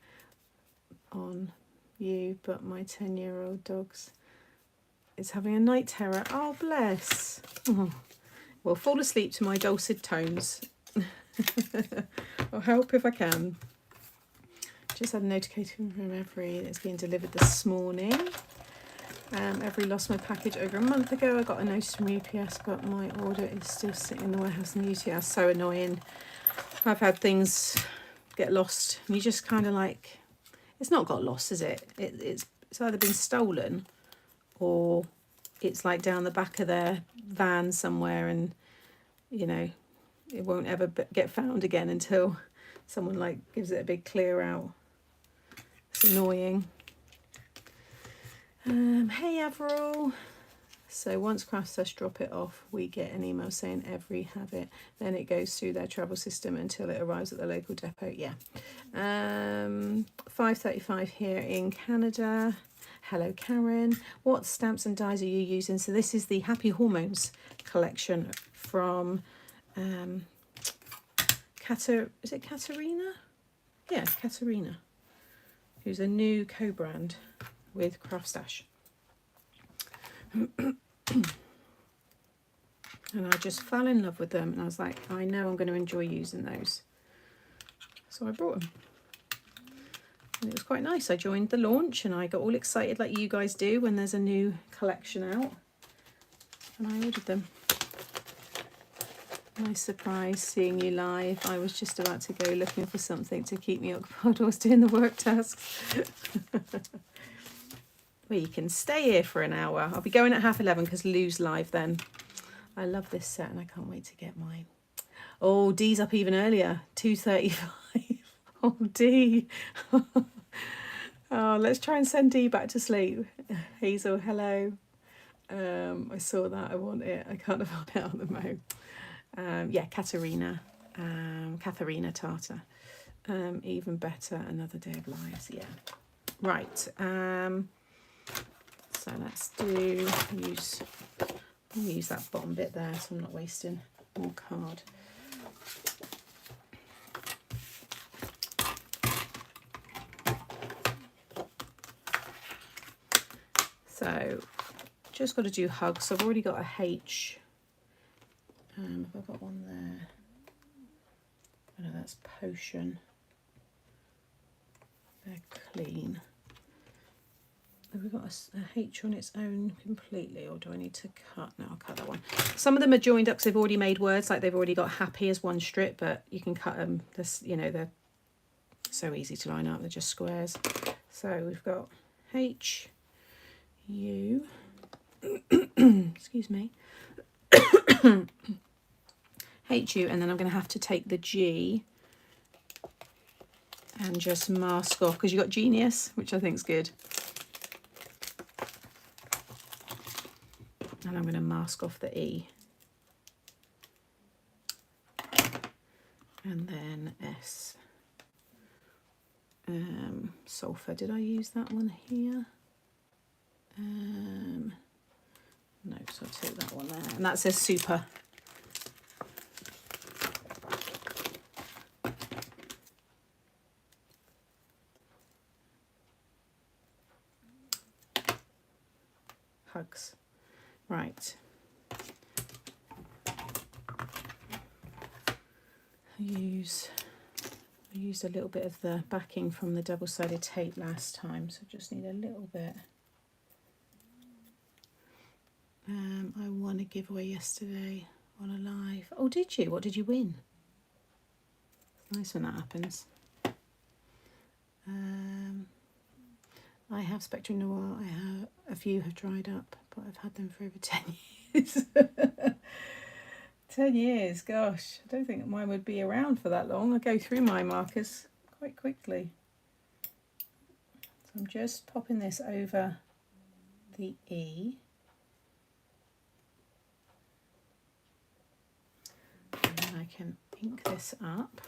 on you, but my 10-year-old dog's is having a night terror. Oh bless. Oh. Well, fall asleep to my dulcet tones. I'll help if I can. Just had a notification from Every that's being delivered this morning. Every lost my package over a month ago. I got a notice from UPS, but my order is still sitting in the warehouse in the UPS. So annoying. I've had things get lost, and you just kind of like, it's not got lost, is it? It's either been stolen, or it's like down the back of their van somewhere, and you know, it won't ever get found again until someone like gives it a big clear out. It's annoying. Hey Avril. So once Craftsters drop it off, we get an email saying Every have it. Then it goes through their travel system until it arrives at the local depot. Yeah. 5:35 here in Canada. Hello Karen. What stamps and dies are you using? So this is the Happy Hormones collection from is it Katarina? Yeah, Katarina, who's a new co-brand with Craft Stash. And I just fell in love with them, and I was like, I know I'm going to enjoy using those. So I brought them. And it was quite nice. I joined the launch and I got all excited like you guys do when there's a new collection out. And I ordered them. Nice surprise seeing you live. I was just about to go looking for something to keep me occupied whilst doing the work tasks. Well, you can stay here for an hour. I'll be going at 11:30 because Lou's live then. I love this set and I can't wait to get mine. Oh, Dee's up even earlier, 2:35. Oh, Dee. Oh, let's try and send Dee back to sleep. Hazel, hello. I saw that. I want it. I can't find it on the moment. Yeah, Katarina. Katharina Tartar. Even better, Another Day of Lives. Yeah. Right. So let's use that bottom bit there so I'm not wasting more card. So just got to do hugs. I've already got a H. Have I got one there? Oh no, that's Potion. They're clean. Have we got a H on its own completely, or do I need to cut? No, I'll cut that one. Some of them are joined up because they've already made words, like they've already got happy as one strip, but you can cut them. This, you know, they're so easy to line up. They're just squares. So we've got H, U, excuse me, H, U, and then I'm going to have to take the G and just mask off, because you've got Genius, which I think is good. And I'm going to mask off the E. And then S. Sulphur, did I use that one here? No, so I'll take that one there. And that says super. Hugs. Right. I used a little bit of the backing from the double-sided tape last time, so I just need a little bit. I won a giveaway yesterday on a live. Oh, did you? What did you win? It's nice when that happens. I have Spectrum Noir. I have a few have dried up, but I've had them for over 10 years. 10 years, gosh. I don't think mine would be around for that long. I go through my markers quite quickly. So I'm just popping this over the E. And then I can ink this up.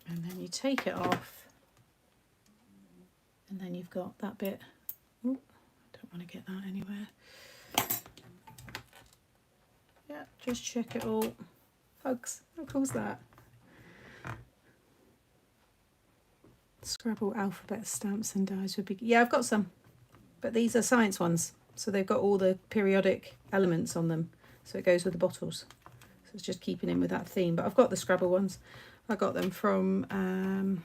And then you take it off, and then you've got that bit. Oh, I don't want to get that anywhere. Yeah, just check it all. Hugs, how cool's that? Scrabble alphabet stamps and dies would be, yeah, I've got some, but these are science ones, so they've got all the periodic elements on them, so it goes with the bottles. So it's just keeping in with that theme, but I've got the Scrabble ones. I got them from, where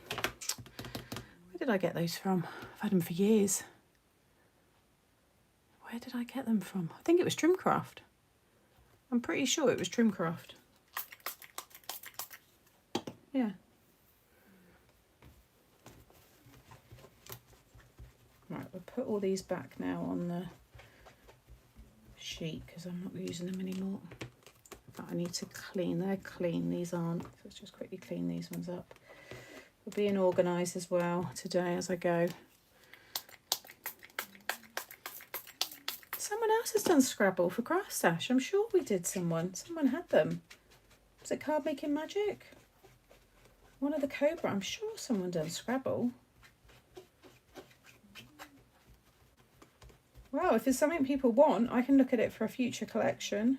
did I get those from? I've had them for years. Where did I get them from? I think it was Trimcraft. I'm pretty sure it was Trimcraft. Yeah. Right, we'll put all these back now on the sheet because I'm not using them anymore. But I need to clean. They're clean, these aren't. So let's just quickly clean these ones up. We're being organised as well today as I go. Someone else has done Scrabble for Craft Stash. I'm sure we did someone. Someone had them. Was it Cardmaking Magic? One of the Cobra. I'm sure someone done Scrabble. Well, if there's something people want, I can look at it for a future collection.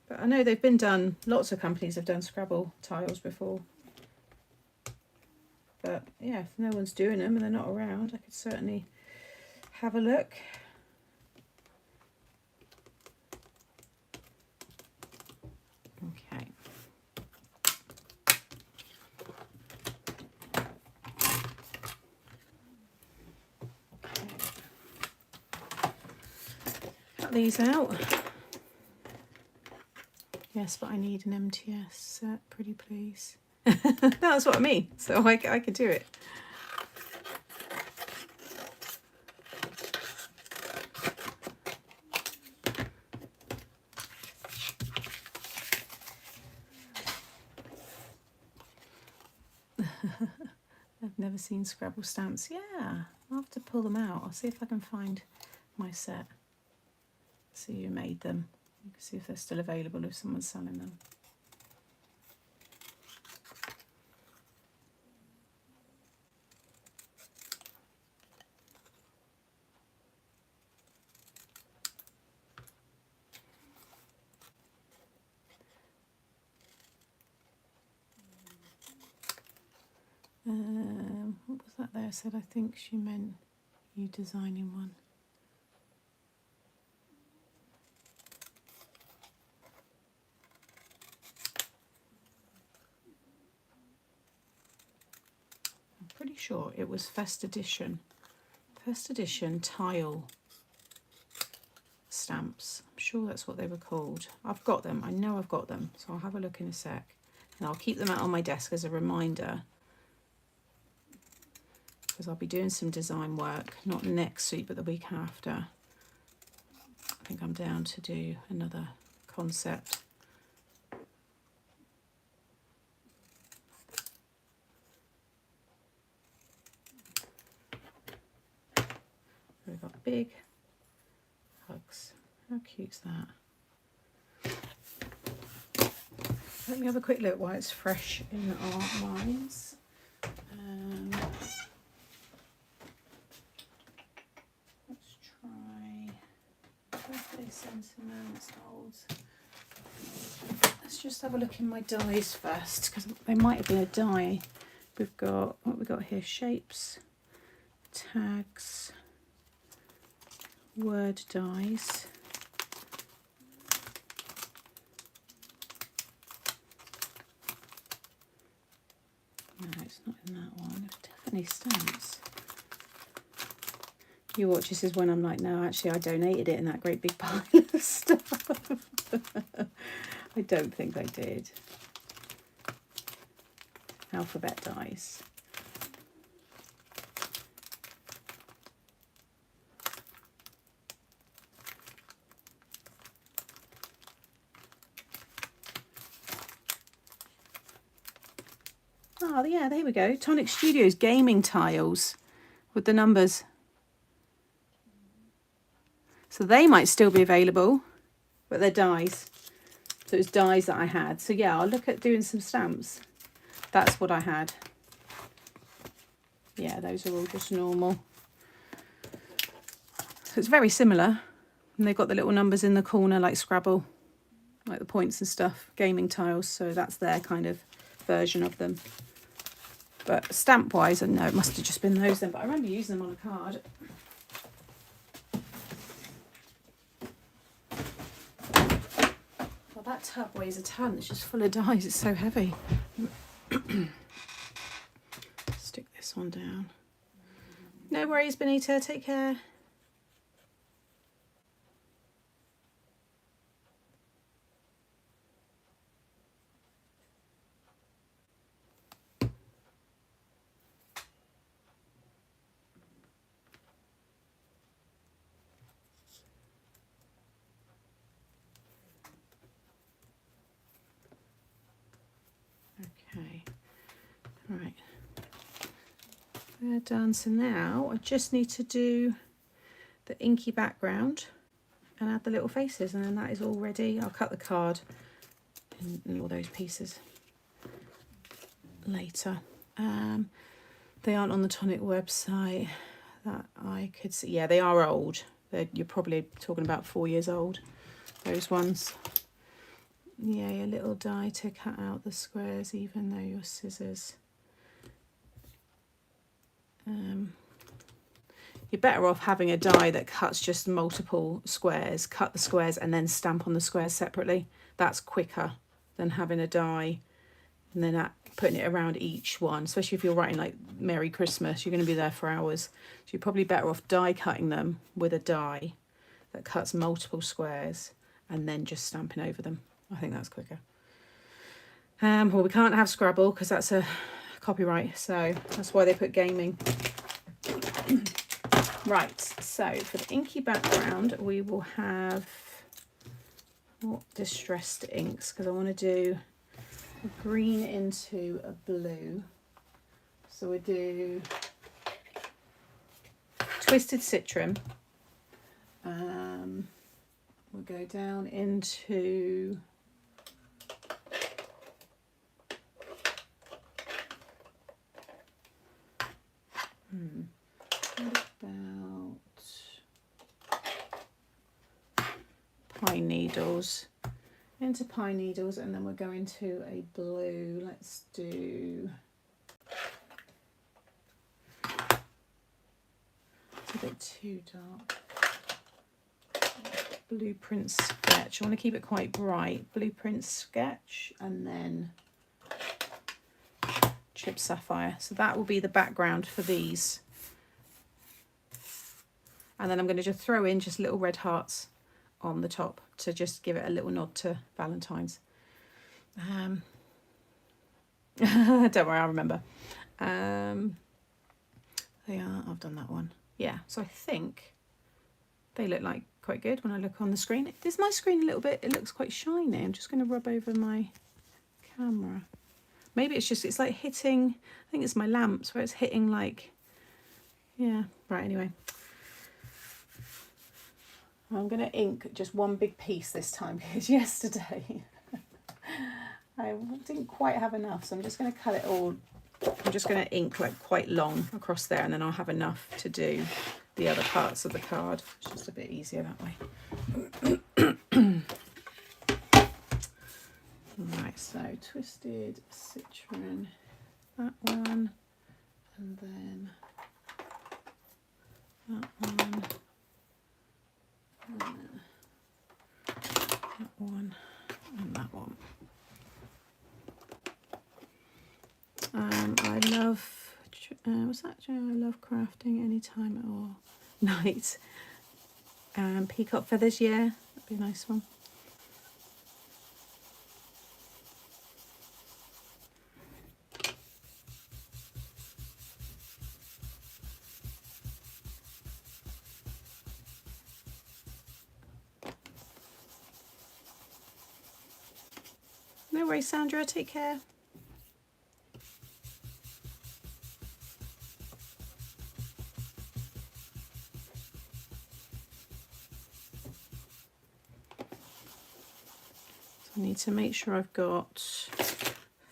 But I know they've been done, lots of companies have done Scrabble tiles before. But yeah, if no one's doing them and they're not around, I could certainly have a look. Okay. Cut these out. Yes, but I need an MTS set, pretty please. That's what I mean, so I could do it. I've never seen Scrabble stamps. Yeah, I'll have to pull them out. I'll see if I can find my set. See who made them. You can see if they're still available, if someone's selling them. What was that there? I said I think she meant you designing one. Pretty sure it was First Edition tile stamps. I'm sure that's what they were called. I've got them. I know I've got them. So I'll have a look in a sec. And I'll keep them out on my desk as a reminder. Because I'll be doing some design work, not next week, but the week after. I think I'm down to do another concept. We've got big hugs. How cute's that? let me have a quick look while it's fresh in our minds. Let's try birthday sentiments, olds. Let's just have a look in my dies first, because they might have been a die. We've got, what we got here, shapes, tags, word dies. No, it's not in that one. It's definitely stamps. You watch, this is when I'm like, no, actually I donated it in that great big pile of stuff. I don't think I did. Alphabet dies. Oh yeah, there we go. Tonic Studios gaming tiles with the numbers. So they might still be available, but they're dies. So it's dies that I had. So yeah, I'll look at doing some stamps. That's what I had. Yeah, those are all just normal. So it's very similar. And they've got the little numbers in the corner like Scrabble, like the points and stuff, gaming tiles. So that's their kind of version of them. But stamp wise, I know it must have just been those then, but I remember using them on a card. Well, that tub weighs a ton. It's just full of dies. It's so heavy. Stick this one down. No worries, Benita. Take care. Okay. Right. They're done. So now I just need to do the inky background and add the little faces, and then that is all ready. I'll cut the card and all those pieces later. They aren't on the Tonic website that I could see. Yeah, they are old. You're probably talking about 4 years old, those ones. Yeah, your little die to cut out the squares, even though your scissors. You're better off having a die that cuts just multiple squares. Cut the squares and then stamp on the squares separately. That's quicker than having a die and then putting it around each one, especially if you're writing like Merry Christmas. You're going to be there for hours. So you're probably better off die cutting them with a die that cuts multiple squares and then just stamping over them. I think that's quicker. Well, we can't have Scrabble because that's a copyright, so that's why they put gaming. Right, so for the inky background, we will have distressed inks, because I want to do a green into a blue. So we do Twisted Citron. We'll go down into what about pine needles? Into pine needles, and then we're going to a blue. Let's do, it's a bit too dark. Blueprint Sketch. I want to keep it quite bright. Blueprint Sketch, and then Chip Sapphire. So that will be the background for these. And then I'm going to just throw in just little red hearts on the top to just give it a little nod to Valentine's. Don't worry, I'll remember. They are, I've done that one. Yeah, so I think they look like quite good when I look on the screen. Is my screen a little bit, it looks quite shiny. I'm just going to rub over my camera. Maybe it's just, it's like hitting, I think it's my lamps where it's hitting like, yeah, right, anyway. I'm going to ink just one big piece this time, because yesterday I didn't quite have enough, so I'm just going to cut it all. I'm just going to ink like quite long across there, and then I'll have enough to do the other parts of the card. It's just a bit easier that way. Right, so twisted citron, that one, and then that one, and then that one, and that one. I love, what's that? I love crafting any time or night. Peacock feathers, yeah, that'd be a nice one. No worries, Sandra, take care. I need to make sure I've got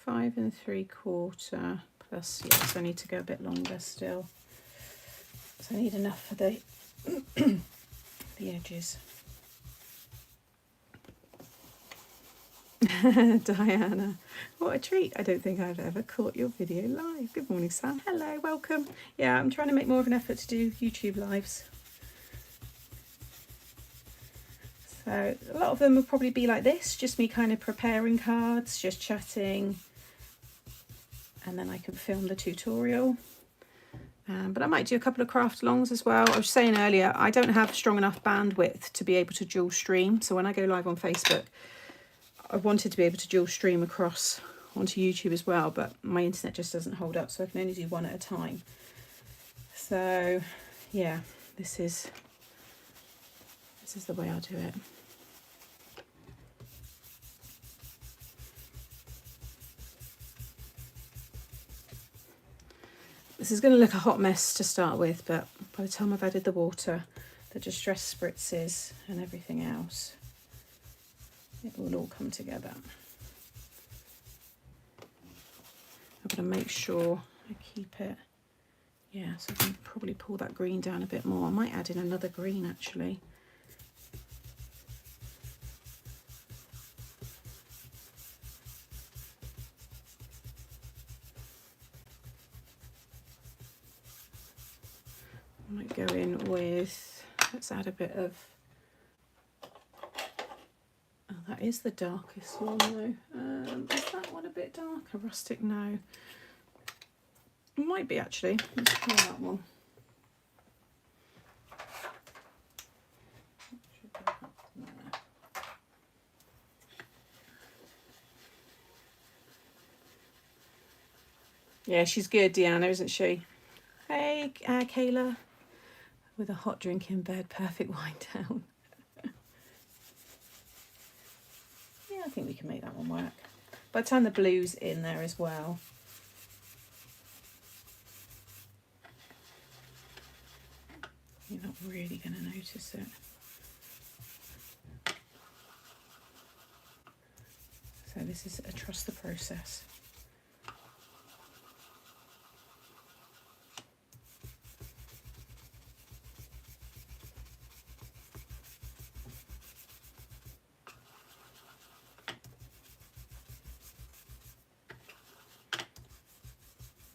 5 3/4 plus, yes, I need to go a bit longer still. So I need enough for the the edges. Diana, what a treat. I don't think I've ever caught your video live. Good morning, Sam. Hello, welcome. Yeah, I'm trying to make more of an effort to do YouTube lives. So a lot of them will probably be like this, just me kind of preparing cards, just chatting, and then I can film the tutorial. But I might do a couple of craft alongs as well. I was saying earlier, I don't have strong enough bandwidth to be able to dual stream. So when I go live on Facebook, I wanted to be able to dual stream across onto YouTube as well, but my internet just doesn't hold up, so I can only do one at a time. So yeah, this is the way I'll do it. This is going to look a hot mess to start with, but by the time I've added the water, the distress spritzes and everything else, it will all come together. I'm going to make sure I keep it, yeah, so I can probably pull that green down a bit more. I might add in another green actually. I might go in with, let's add a bit of, oh, that is the darkest one though. Is that one a bit darker? Rustic, no. It might be actually. Let's try that one. Yeah, she's good, Deanna, isn't she? Hey, Kayla. With a hot drink in bed, perfect wind down. Yeah, I think we can make that one work. By the time the blue's in there as well. You're not really going to notice it. So this is a trust the process.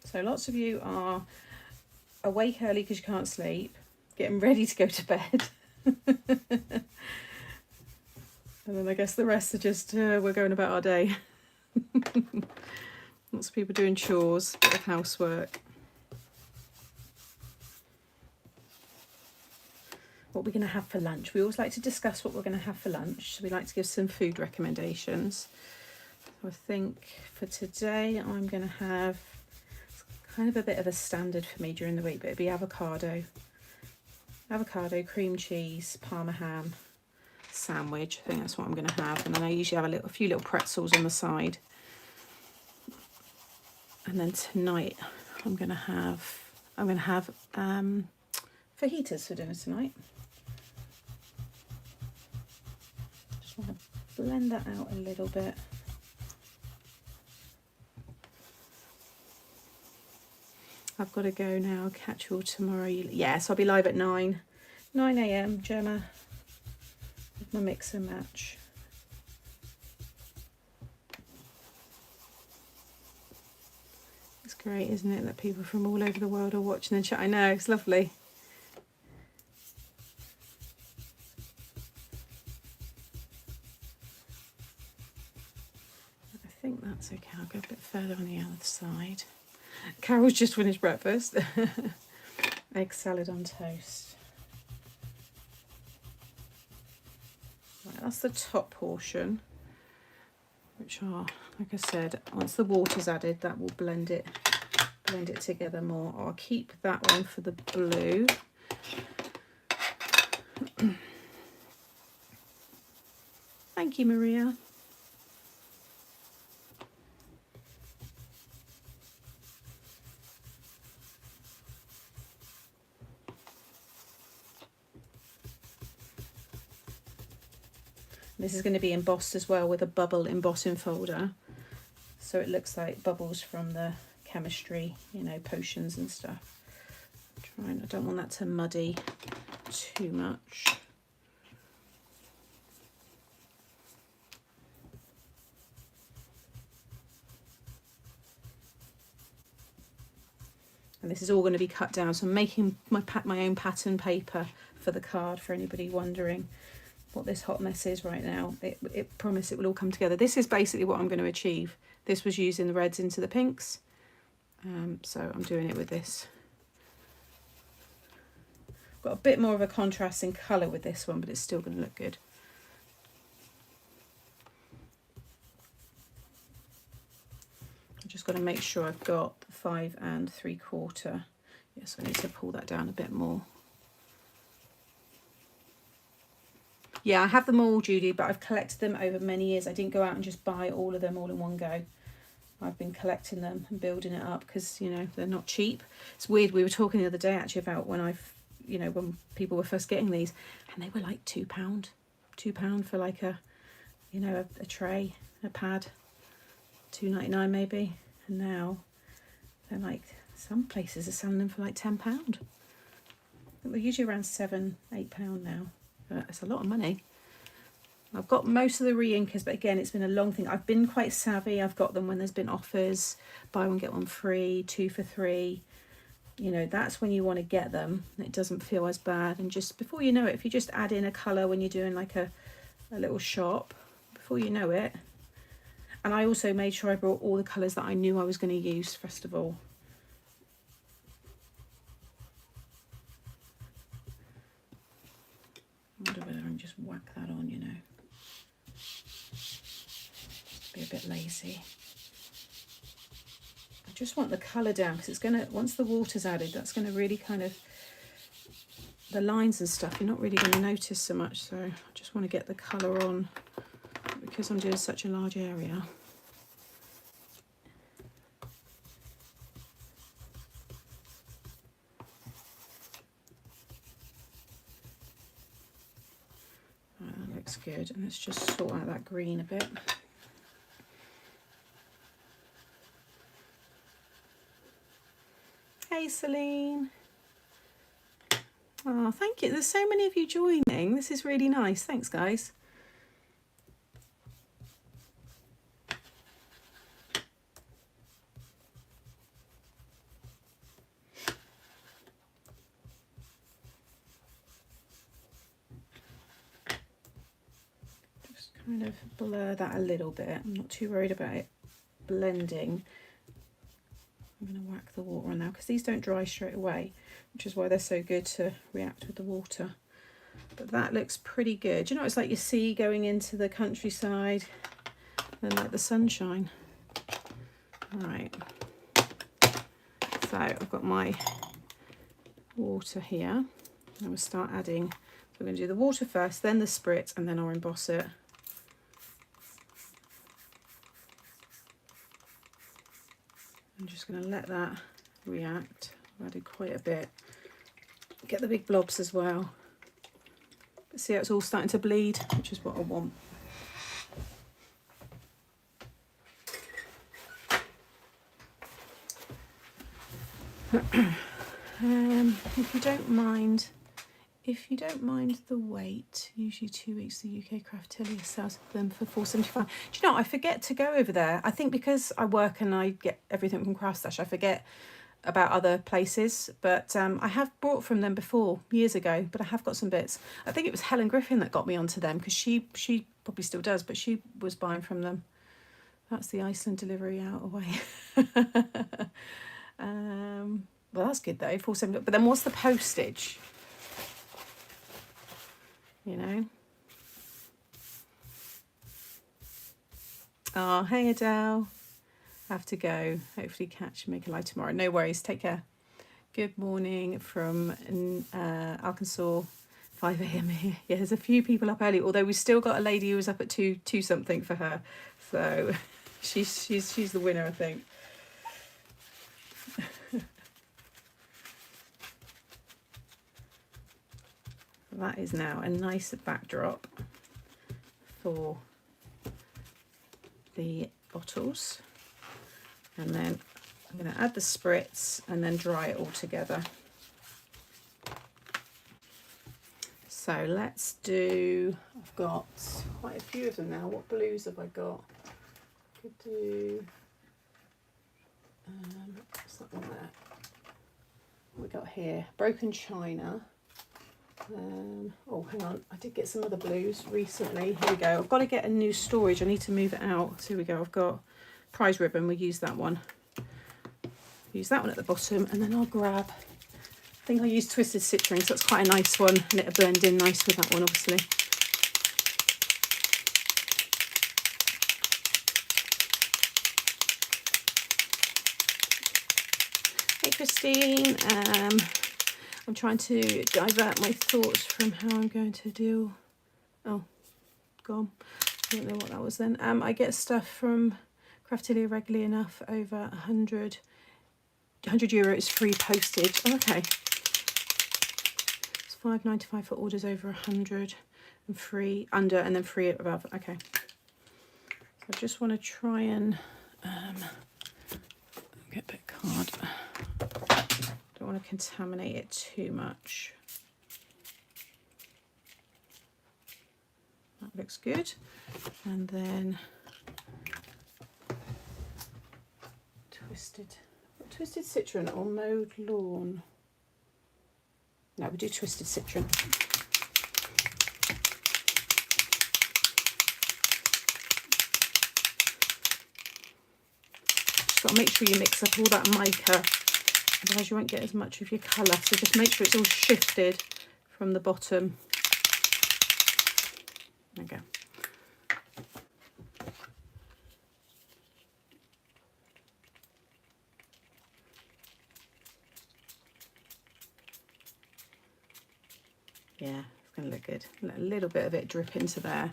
So lots of you are awake early because you can't sleep, getting ready to go to bed. And then I guess the rest are just, we're going about our day. Lots of people doing chores, bit of housework. What we're going to have for lunch. We always like to discuss what we're going to have for lunch. So we like to give some food recommendations. So I think for today I'm going to have kind of a bit of a standard for me during the week, but it'd be avocado, cream cheese, parma ham sandwich. I think that's what I'm going to have. And then I usually have a few little pretzels on the side. And then tonight I'm going to have fajitas for dinner tonight. Just want to blend that out a little bit. I've got to go now. Catch you all tomorrow. Yes, I'll be live at 9 a.m. Gemma, with my mix and match. It's great, isn't it, that people from all over the world are watching and chat. I know, it's lovely. I think that's okay. I'll go a bit further on the other side. Carol's just finished breakfast. Egg salad on toast. Right, that's the top portion, which are, like I said, once the water's added, that will blend it together more. I'll keep that one for the blue. Thank you, Maria. This is going to be embossed as well with a bubble embossing folder, so it looks like bubbles from the chemistry, you know, potions and stuff. I don't want that to muddy too much. And this is all going to be cut down, so I'm making my own pattern paper for the card, for anybody wondering what this hot mess is right now. It promise it will all come together. This is basically what I'm going to achieve. This was using the reds into the pinks, so I'm doing it with this. Got a bit more of a contrast in colour with this one, but it's still going to look good. I've just got to make sure I've got 5 3/4. Yes, I need to pull that down a bit more. Yeah, I have them all, Judy, but I've collected them over many years. I didn't go out and just buy all of them all in one go. I've been collecting them and building it up because, you know, they're not cheap. It's weird. We were talking the other day actually about when when people were first getting these, and they were like £2. £2 for like a, you know, a tray, a pad, £2.99 maybe. And now they're like, some places are selling them for like £10. They're usually around £7, £8 now. It's a lot of money. I've got most of the re-inkers, but again, it's been a long thing. I've been quite savvy. I've got them when there's been offers, buy one, get one free, 2 for 3. You know, that's when you want to get them. It doesn't feel as bad. And just before you know it, if you just add in a colour when you're doing like a little shop, before you know it. And I also made sure I brought all the colours that I knew I was going to use first of all. I wonder whether I can just whack that on, you know. Be a bit lazy. I just want the colour down because it's going to, once the water's added, that's going to really kind of, the lines and stuff, you're not really going to notice so much. So I just want to get the colour on because I'm doing such a large area. Good, and let's just sort out that green a bit. Hey Celine. Oh, thank you. There's so many of you joining. This is really nice. Thanks, guys. Kind of blur that a little bit. I'm not too worried about it blending. I'm going to whack the water on now because these don't dry straight away, which is why they're so good to react with the water. But that looks pretty good. You know, it's like you see going into the countryside and like the sunshine. All right. So I've got my water here. I'm going to start adding. So we're going to do the water first, then the spritz, and then I'll emboss it. I'm just going to let that react. I've added quite a bit. Get the big blobs as well. But see how it's all starting to bleed, which is what I want. If you don't mind, the wait, usually 2 weeks, the UK Craftillier sells them for £4.75. Do you know, I forget to go over there. I think because I work and I get everything from Craft Stash, I forget about other places, but I have bought from them before, years ago, but I have got some bits. I think it was Helen Griffin that got me onto them, because she probably still does, but she was buying from them. That's the Iceland delivery out away. Well, that's good though, £4.75. But then what's the postage? You know. Oh, hey Adele. I have to go. Hopefully catch Make a Live tomorrow. No worries. Take care. Good morning from Arkansas. 5 a.m. here. Yeah, there's a few people up early. Although we still got a lady who was up at 2 something for her. So she's the winner, I think. That is now a nice backdrop for the bottles, and then I'm going to add the spritz and then dry it all together. So let's do, I've got quite a few of them now. What blues have I got? Could do, what's that one there? What we got here? Broken China. Oh, hang on, I did get some other blues recently. Here we go. I've got to get a new storage. I need to move it out. So here we go. I've got prize ribbon. We'll use that one. Use that one at the bottom, and then I'll grab, I think I'll use Twisted Citrine, so that's quite a nice one, and it'll blend in nice with that one, obviously. Hey Christine, I'm trying to divert my thoughts from how I'm going to deal. Oh, gone. I don't know what that was then. I get stuff from Craftillier regularly enough, over 100 euros free postage. Oh, okay. It's £5.95 for orders over 100 and free under, and then free above. Okay. So I just want to try and get a bit of card. Don't want to contaminate it too much. That looks good. And then Twisted Citron or Mowed Lawn. No, we do Twisted Citron. Just got to make sure you mix up all that mica. Otherwise you won't get as much of your colour, so just make sure it's all shifted from the bottom. There we go. Yeah, it's going to look good. Let a little bit of it drip into there.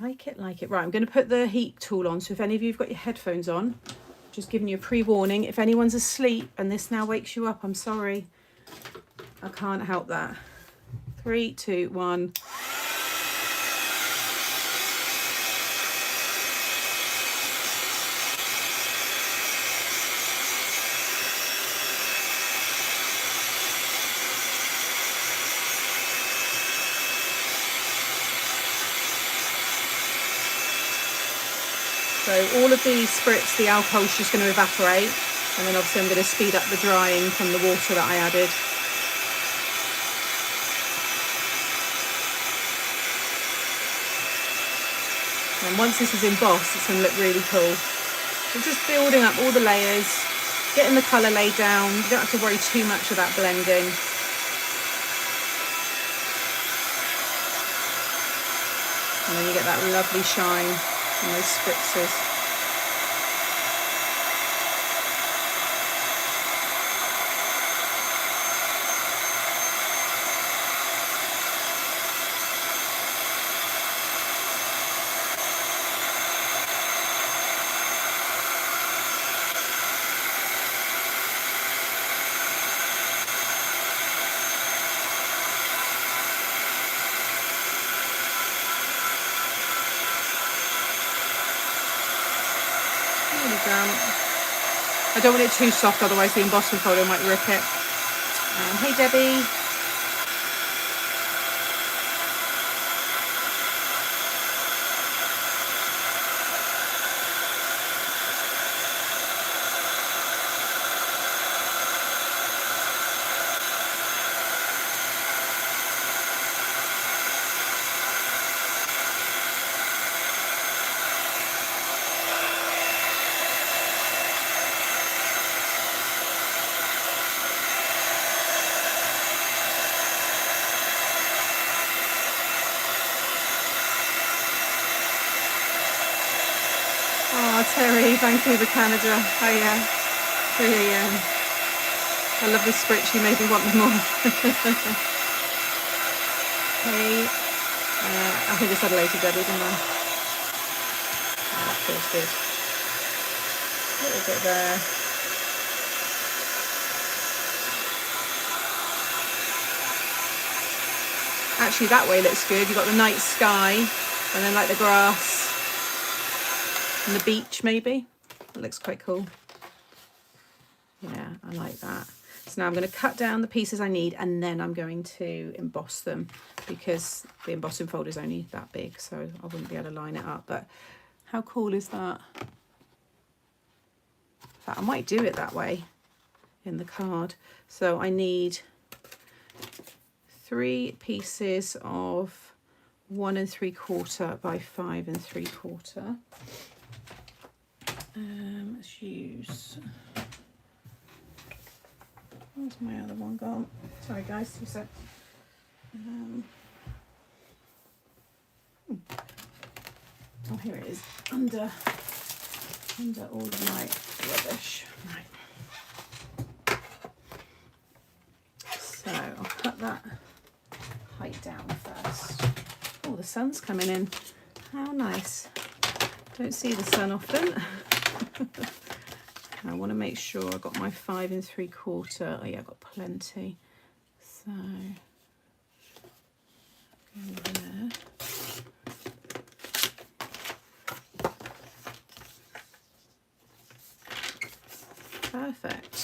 Like it, like it. Right, I'm going to put the heat tool on, so if any of you have got your headphones on, just giving you a pre-warning. If anyone's asleep and this now wakes you up, I'm sorry. I can't help that. 3, 2, 1. So all of these spritz, the alcohol's just going to evaporate, and then obviously I'm going to speed up the drying from the water that I added. And once this is embossed, it's going to look really cool. So just building up all the layers, getting the colour laid down. You don't have to worry too much about blending. And then you get that lovely shine from those spritzers. Really damp. I don't want it too soft, otherwise the embossing folder might rip it. Hey Debbie. Oh, Terry, Vancouver, Canada. Oh yeah, brilliant. I love the spritz. You made me want them more. Hey, I think I said hello to Debbie, didn't I? Oh, that feels good. A little bit there. Actually, that way looks good. You've got the night sky, and then like the grass. And the beach, maybe. It looks quite cool. Yeah, I like that. So now I'm going to cut down the pieces I need, and then I'm going to emboss them, because the embossing folder is only that big, so I wouldn't be able to line it up. But how cool is that? In fact, I might do it that way in the card. So I need 3 pieces of 1 3/4 by 5 3/4. Let's use, where's my other one gone? Sorry guys, 2 seconds. Oh, here it is, under all of my rubbish. Right. So I'll cut that height down first. Oh, the sun's coming in. How nice. Don't see the sun often. I want to make sure I got my 5 3/4. Oh yeah, I've got plenty. So go there. Perfect.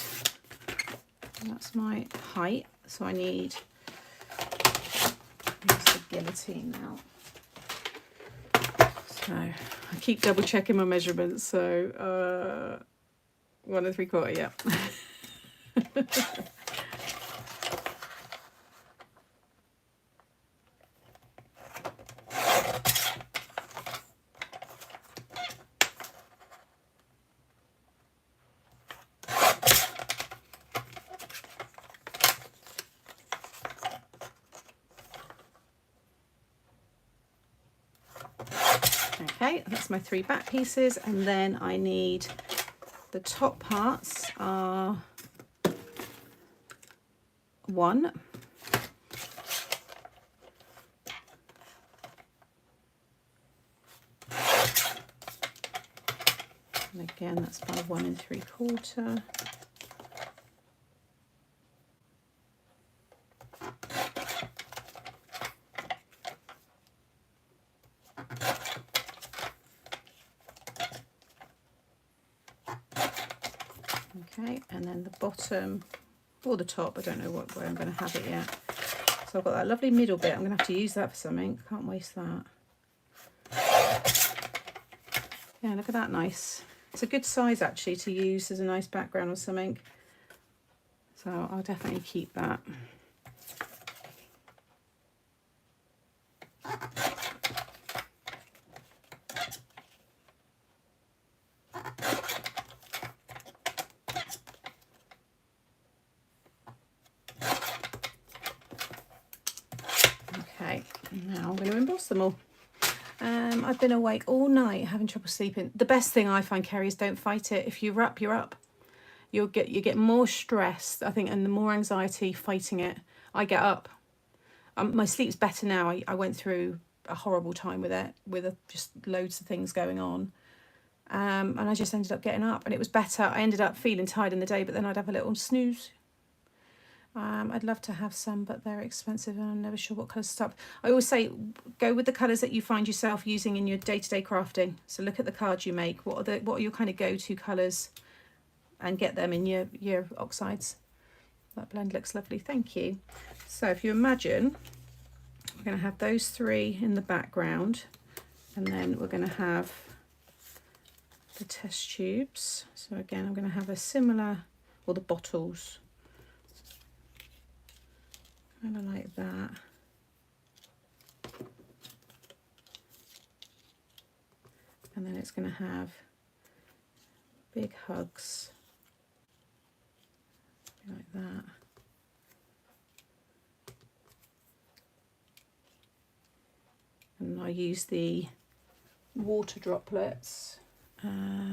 And that's my height. So I need the guillotine now. So I keep double checking my measurements. So 1 3/4, yeah. Okay, that's my 3 back pieces, and then I need the top parts are 1, and again that's by 1 3/4. Okay, and then the bottom or the top, I don't know where I'm going to have it yet. So I've got that lovely middle bit. I'm going to have to use that for something. Can't waste that. Yeah, look at that, nice. It's a good size actually to use as a nice background or something. So I'll definitely keep that. Okay, now I'm going to emboss them all. I've been awake all night having trouble sleeping. The best thing I find, Kerry, is don't fight it. If you're up, you're up. You get more stressed, I think, and the more anxiety fighting it. I get up. My sleep's better now. I went through a horrible time with it, with just loads of things going on. And I just ended up getting up, and it was better. I ended up feeling tired in the day, but then I'd have a little snooze. I'd love to have some, but they're expensive and I'm never sure what colours to start. I always say go with the colours that you find yourself using in your day-to-day crafting. So look at the cards you make. What are your kind of go-to colours and get them in your oxides. That blend looks lovely, thank you. So if you imagine, we're going to have those 3 in the background, and then we're going to have the test tubes. So again, I'm going to have a similar, or the bottles, kind of like that. And then it's going to have big hugs like that. And I use the water droplets,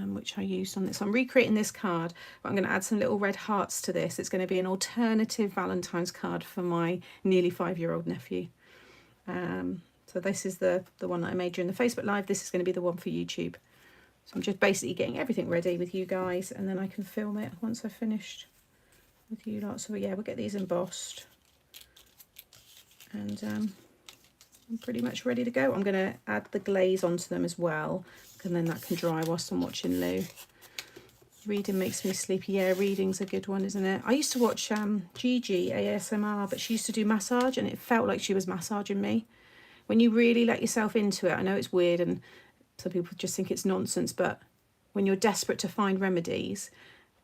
which I used on this. I'm recreating this card, but I'm going to add some little red hearts to this. It's going to be an alternative Valentine's card for my nearly 5-year-old nephew. So this is the one that I made during the Facebook Live. This is going to be the one for YouTube. So I'm just basically getting everything ready with you guys, and then I can film it once I've finished with you lot. So yeah, we'll get these embossed, and I'm pretty much ready to go. I'm going to add the glaze onto them as well, and then that can dry whilst I'm watching Lou. Reading makes me sleepy. Yeah, reading's a good one, isn't it? I used to watch Gigi ASMR, but she used to do massage, and it felt like she was massaging me. When you really let yourself into it, I know it's weird and some people just think it's nonsense, but when you're desperate to find remedies,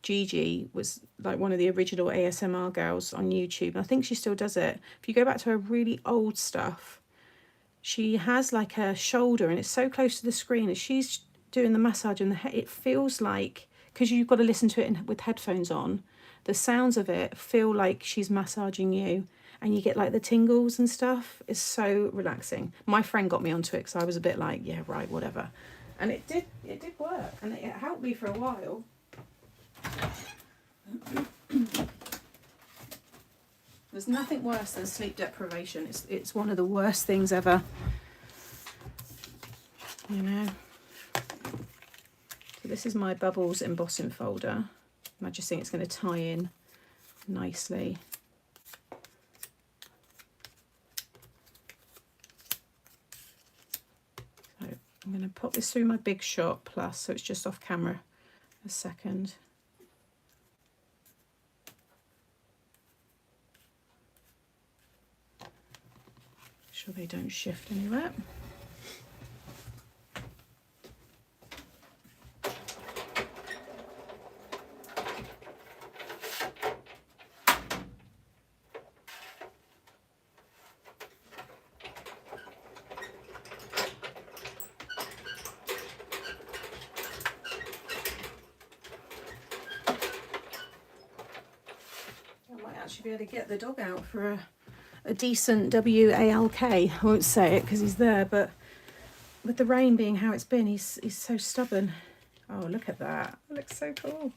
Gigi was like one of the original ASMR girls on YouTube, and I think she still does it. If you go back to her really old stuff, she has like a shoulder, and it's so close to the screen as she's doing the massage, and it feels like, because you've got to listen to it with headphones on, the sounds of it feel like she's massaging you, and you get like the tingles and stuff. It's so relaxing. My friend got me onto it because I was a bit like, yeah, right, whatever. And it did work, and it helped me for a while. There's nothing worse than sleep deprivation. It's one of the worst things ever, you know. So this is my bubbles embossing folder, and I just think it's going to tie in nicely. So I'm going to pop this through my Big Shot Plus, so it's just off camera a second. Sure they don't shift anywhere. I might actually be able to get the dog out for a decent WALK. I won't say it because he's there, but with the rain being how it's been, he's so stubborn. Oh, look at that. It looks so cool.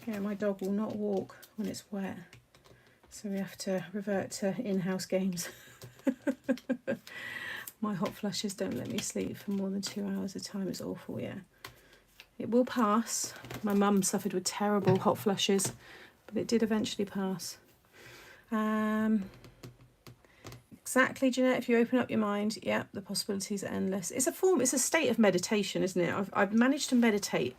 Yeah, my dog will not walk when it's wet, so we have to revert to in-house games. My hot flushes don't let me sleep for more than 2 hours at a time. It's awful, yeah. It will pass. My mum suffered with terrible hot flushes, but it did eventually pass. Exactly, Jeanette, if you open up your mind, yeah, the possibilities are endless. It's a state of meditation, isn't it? I've managed to meditate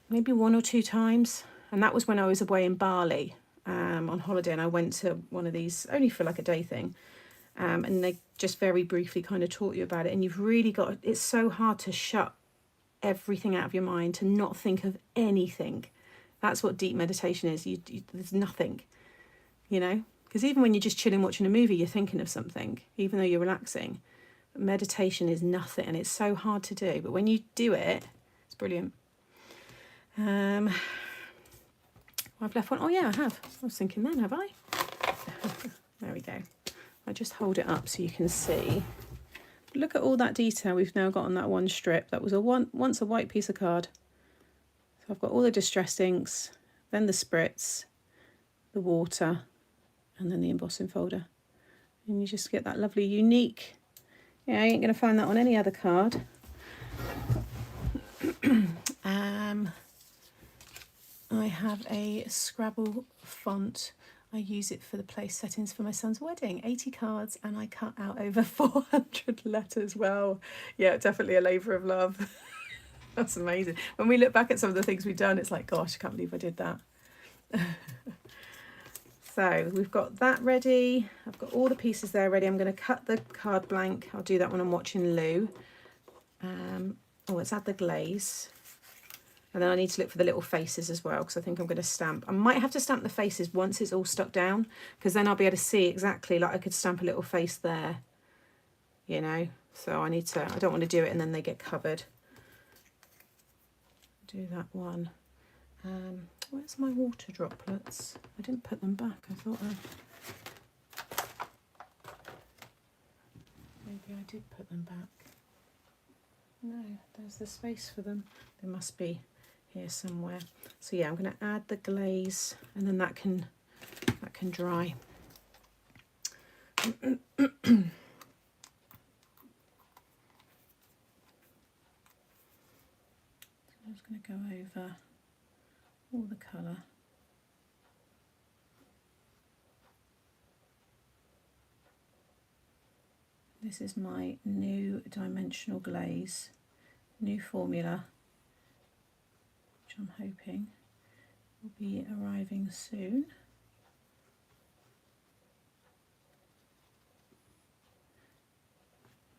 maybe 1 or 2 times, and that was when I was away in Bali on holiday, and I went to one of these only for like a day thing, and they just very briefly kind of taught you about it, and you've really got, it's so hard to shut everything out of your mind, to not think of anything. That's what deep meditation is. There's nothing, you know, because even when you're just chilling watching a movie, you're thinking of something, even though you're relaxing. But meditation is nothing, and it's so hard to do, but when you do it, it's brilliant. I've left one. Oh yeah, I have. I was thinking then, have I? There we go. I just hold it up so you can see. Look at all that detail we've now got on that one strip. That was once a white piece of card. So I've got all the distressed inks, then the spritz, the water, and then the embossing folder. And you just get that lovely unique, yeah, I ain't going to find that on any other card. I have a Scrabble font. I use it for the place settings for my son's wedding. 80 cards, and I cut out over 400 letters. Well, yeah, definitely a labour of love. That's amazing. When we look back at some of the things we've done, it's like, gosh, I can't believe I did that. So we've got that ready. I've got all the pieces there ready. I'm going to cut the card blank. I'll do that when I'm watching Lou. Oh, let's add the glaze. And then I need to look for the little faces as well, because I think I'm going to stamp. I might have to stamp the faces once it's all stuck down, because then I'll be able to see exactly, like I could stamp a little face there, you know. So I need to, I don't want to do it and then they get covered. Do that one. Where's my water droplets? I didn't put them back. I thought maybe I did put them back. No, there's the space for them. They must be here somewhere. So yeah, I'm going to add the glaze, and then that can dry. I'm just going to go over all the colour. This is my new dimensional glaze, new formula, which I'm hoping will be arriving soon.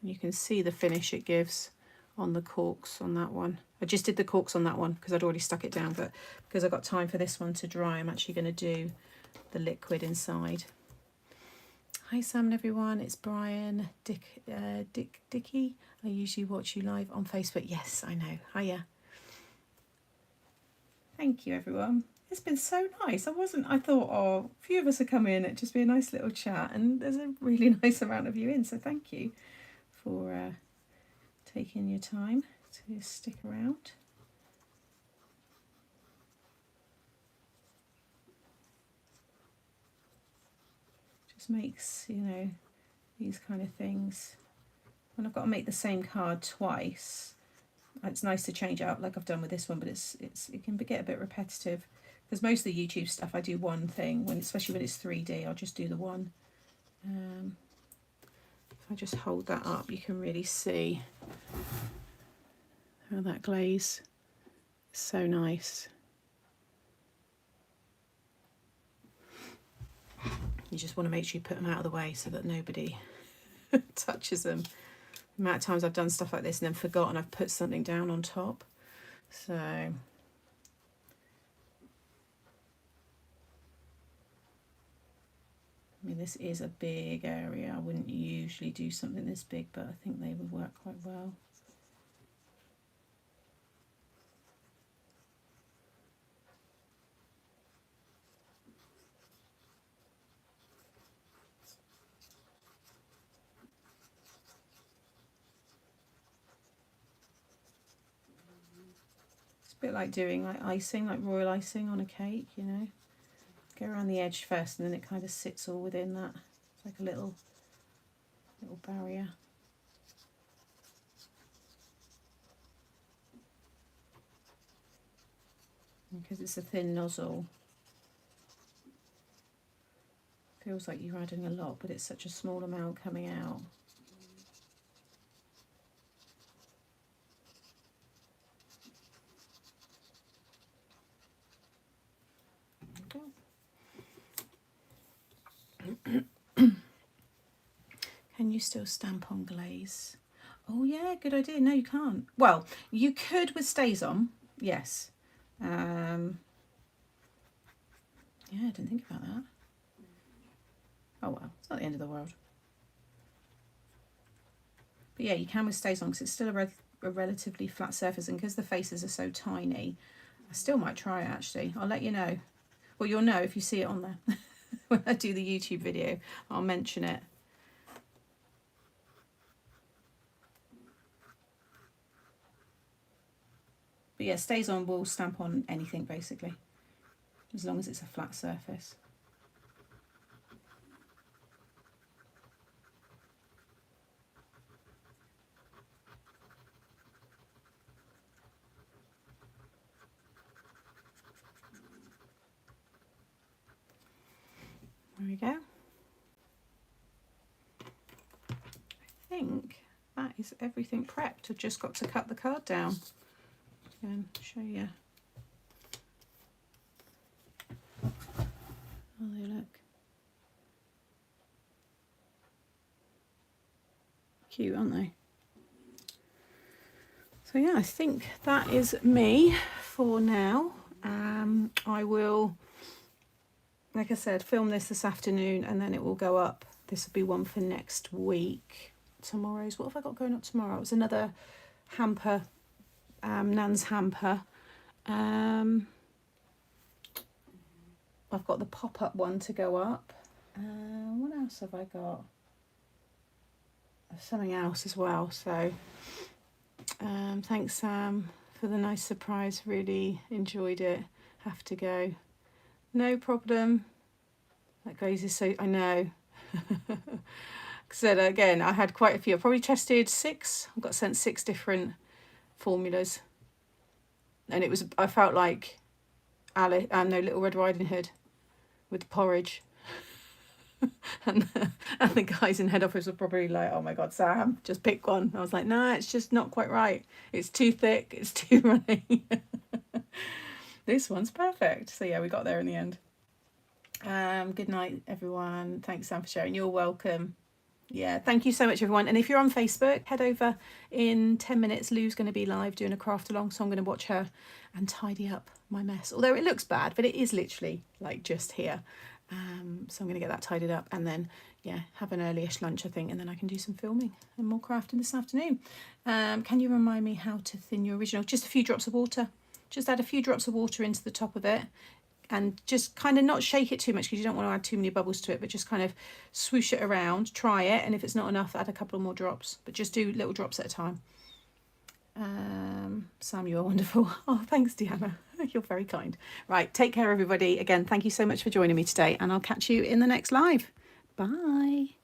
You can see the finish it gives on the corks on that one. I just did the corks on that one because I'd already stuck it down, but because I've got time for this one to dry, I'm actually going to do the liquid inside. Hi Sam and everyone, it's Brian, Dicky. I usually watch you live on Facebook. Yes, I know. Hiya. Thank you everyone. It's been so nice. I thought, oh, a few of us are coming in, it'd just be a nice little chat, and there's a really nice amount of you in, so thank you for taking your time to stick around. Just makes, you know, these kind of things, when I've got to make the same card twice, it's nice to change it up like I've done with this one, but it can get a bit repetitive, because most of the YouTube stuff I do one thing, especially when it's 3D, I'll just do the one. If I just hold that up, you can really see how that glaze is so nice. You just want to make sure you put them out of the way so that nobody touches them. The amount of times I've done stuff like this and then forgotten I've put something down on top. So I mean, this is a big area. I wouldn't usually do something this big, but I think they would work quite well. It's a bit like doing like icing, like royal icing on a cake, you know. Go around the edge first, and then it kind of sits all within that. It's like a little barrier. Because it's a thin nozzle, feels like you're adding a lot, but it's such a small amount coming out. Can you still stamp on glaze? Oh yeah, good idea. No, you can't. Well, you could with StazOn, yes. Yeah, I didn't think about that. Oh well, it's not the end of the world. But yeah, you can with StazOn because it's still a relatively flat surface, and because the faces are so tiny, I still might try it actually. I'll let you know. Well, you'll know if you see it on there. When I do the YouTube video, I'll mention it. But yeah, StazOn will stamp on anything basically, as long as it's a flat surface. There we go. I think that is everything prepped. I've just got to cut the card down. again, show you. Oh, they look cute, aren't they? So yeah, I think that is me for now. I will, like I said, film this afternoon and then it will go up. This will be one for next week. Tomorrow's, what have I got going up tomorrow? It was another hamper, Nan's hamper. I've got the pop-up one to go up. What else have I got? There's something else as well. So thanks, Sam, for the nice surprise. Really enjoyed it. Have to go. No problem. That glazes so, I know. So again, I had quite a few. I probably tested 6. I got sent 6 different formulas, and it was, I felt like Alice, no, Little Red Riding Hood with the porridge. and the guys in head office were probably like, oh my god, Sam, just pick one. I was like, no, it's just not quite right. It's too thick, it's too runny. This one's perfect. So yeah, we got there in the end. Good night, everyone. Thanks, Sam, for sharing. You're welcome. Yeah, thank you so much, everyone. And if you're on Facebook, head over in 10 minutes. Lou's going to be live doing a craft along, so I'm going to watch her and tidy up my mess. Although it looks bad, but it is literally like just here. So I'm going to get that tidied up and then, yeah, have an early-ish lunch, I think, and then I can do some filming and more crafting this afternoon. Can you remind me how to thin your original? Just a few drops of water. Just add a few drops of water into the top of it. And just kind of not shake it too much because you don't want to add too many bubbles to it, but just kind of swoosh it around, try it, and if it's not enough, add a couple more drops, but just do little drops at a time. Sam, you are wonderful. Oh, thanks, Deanna. You're very kind. Right, take care, everybody. Again, thank you so much for joining me today, and I'll catch you in the next live. Bye.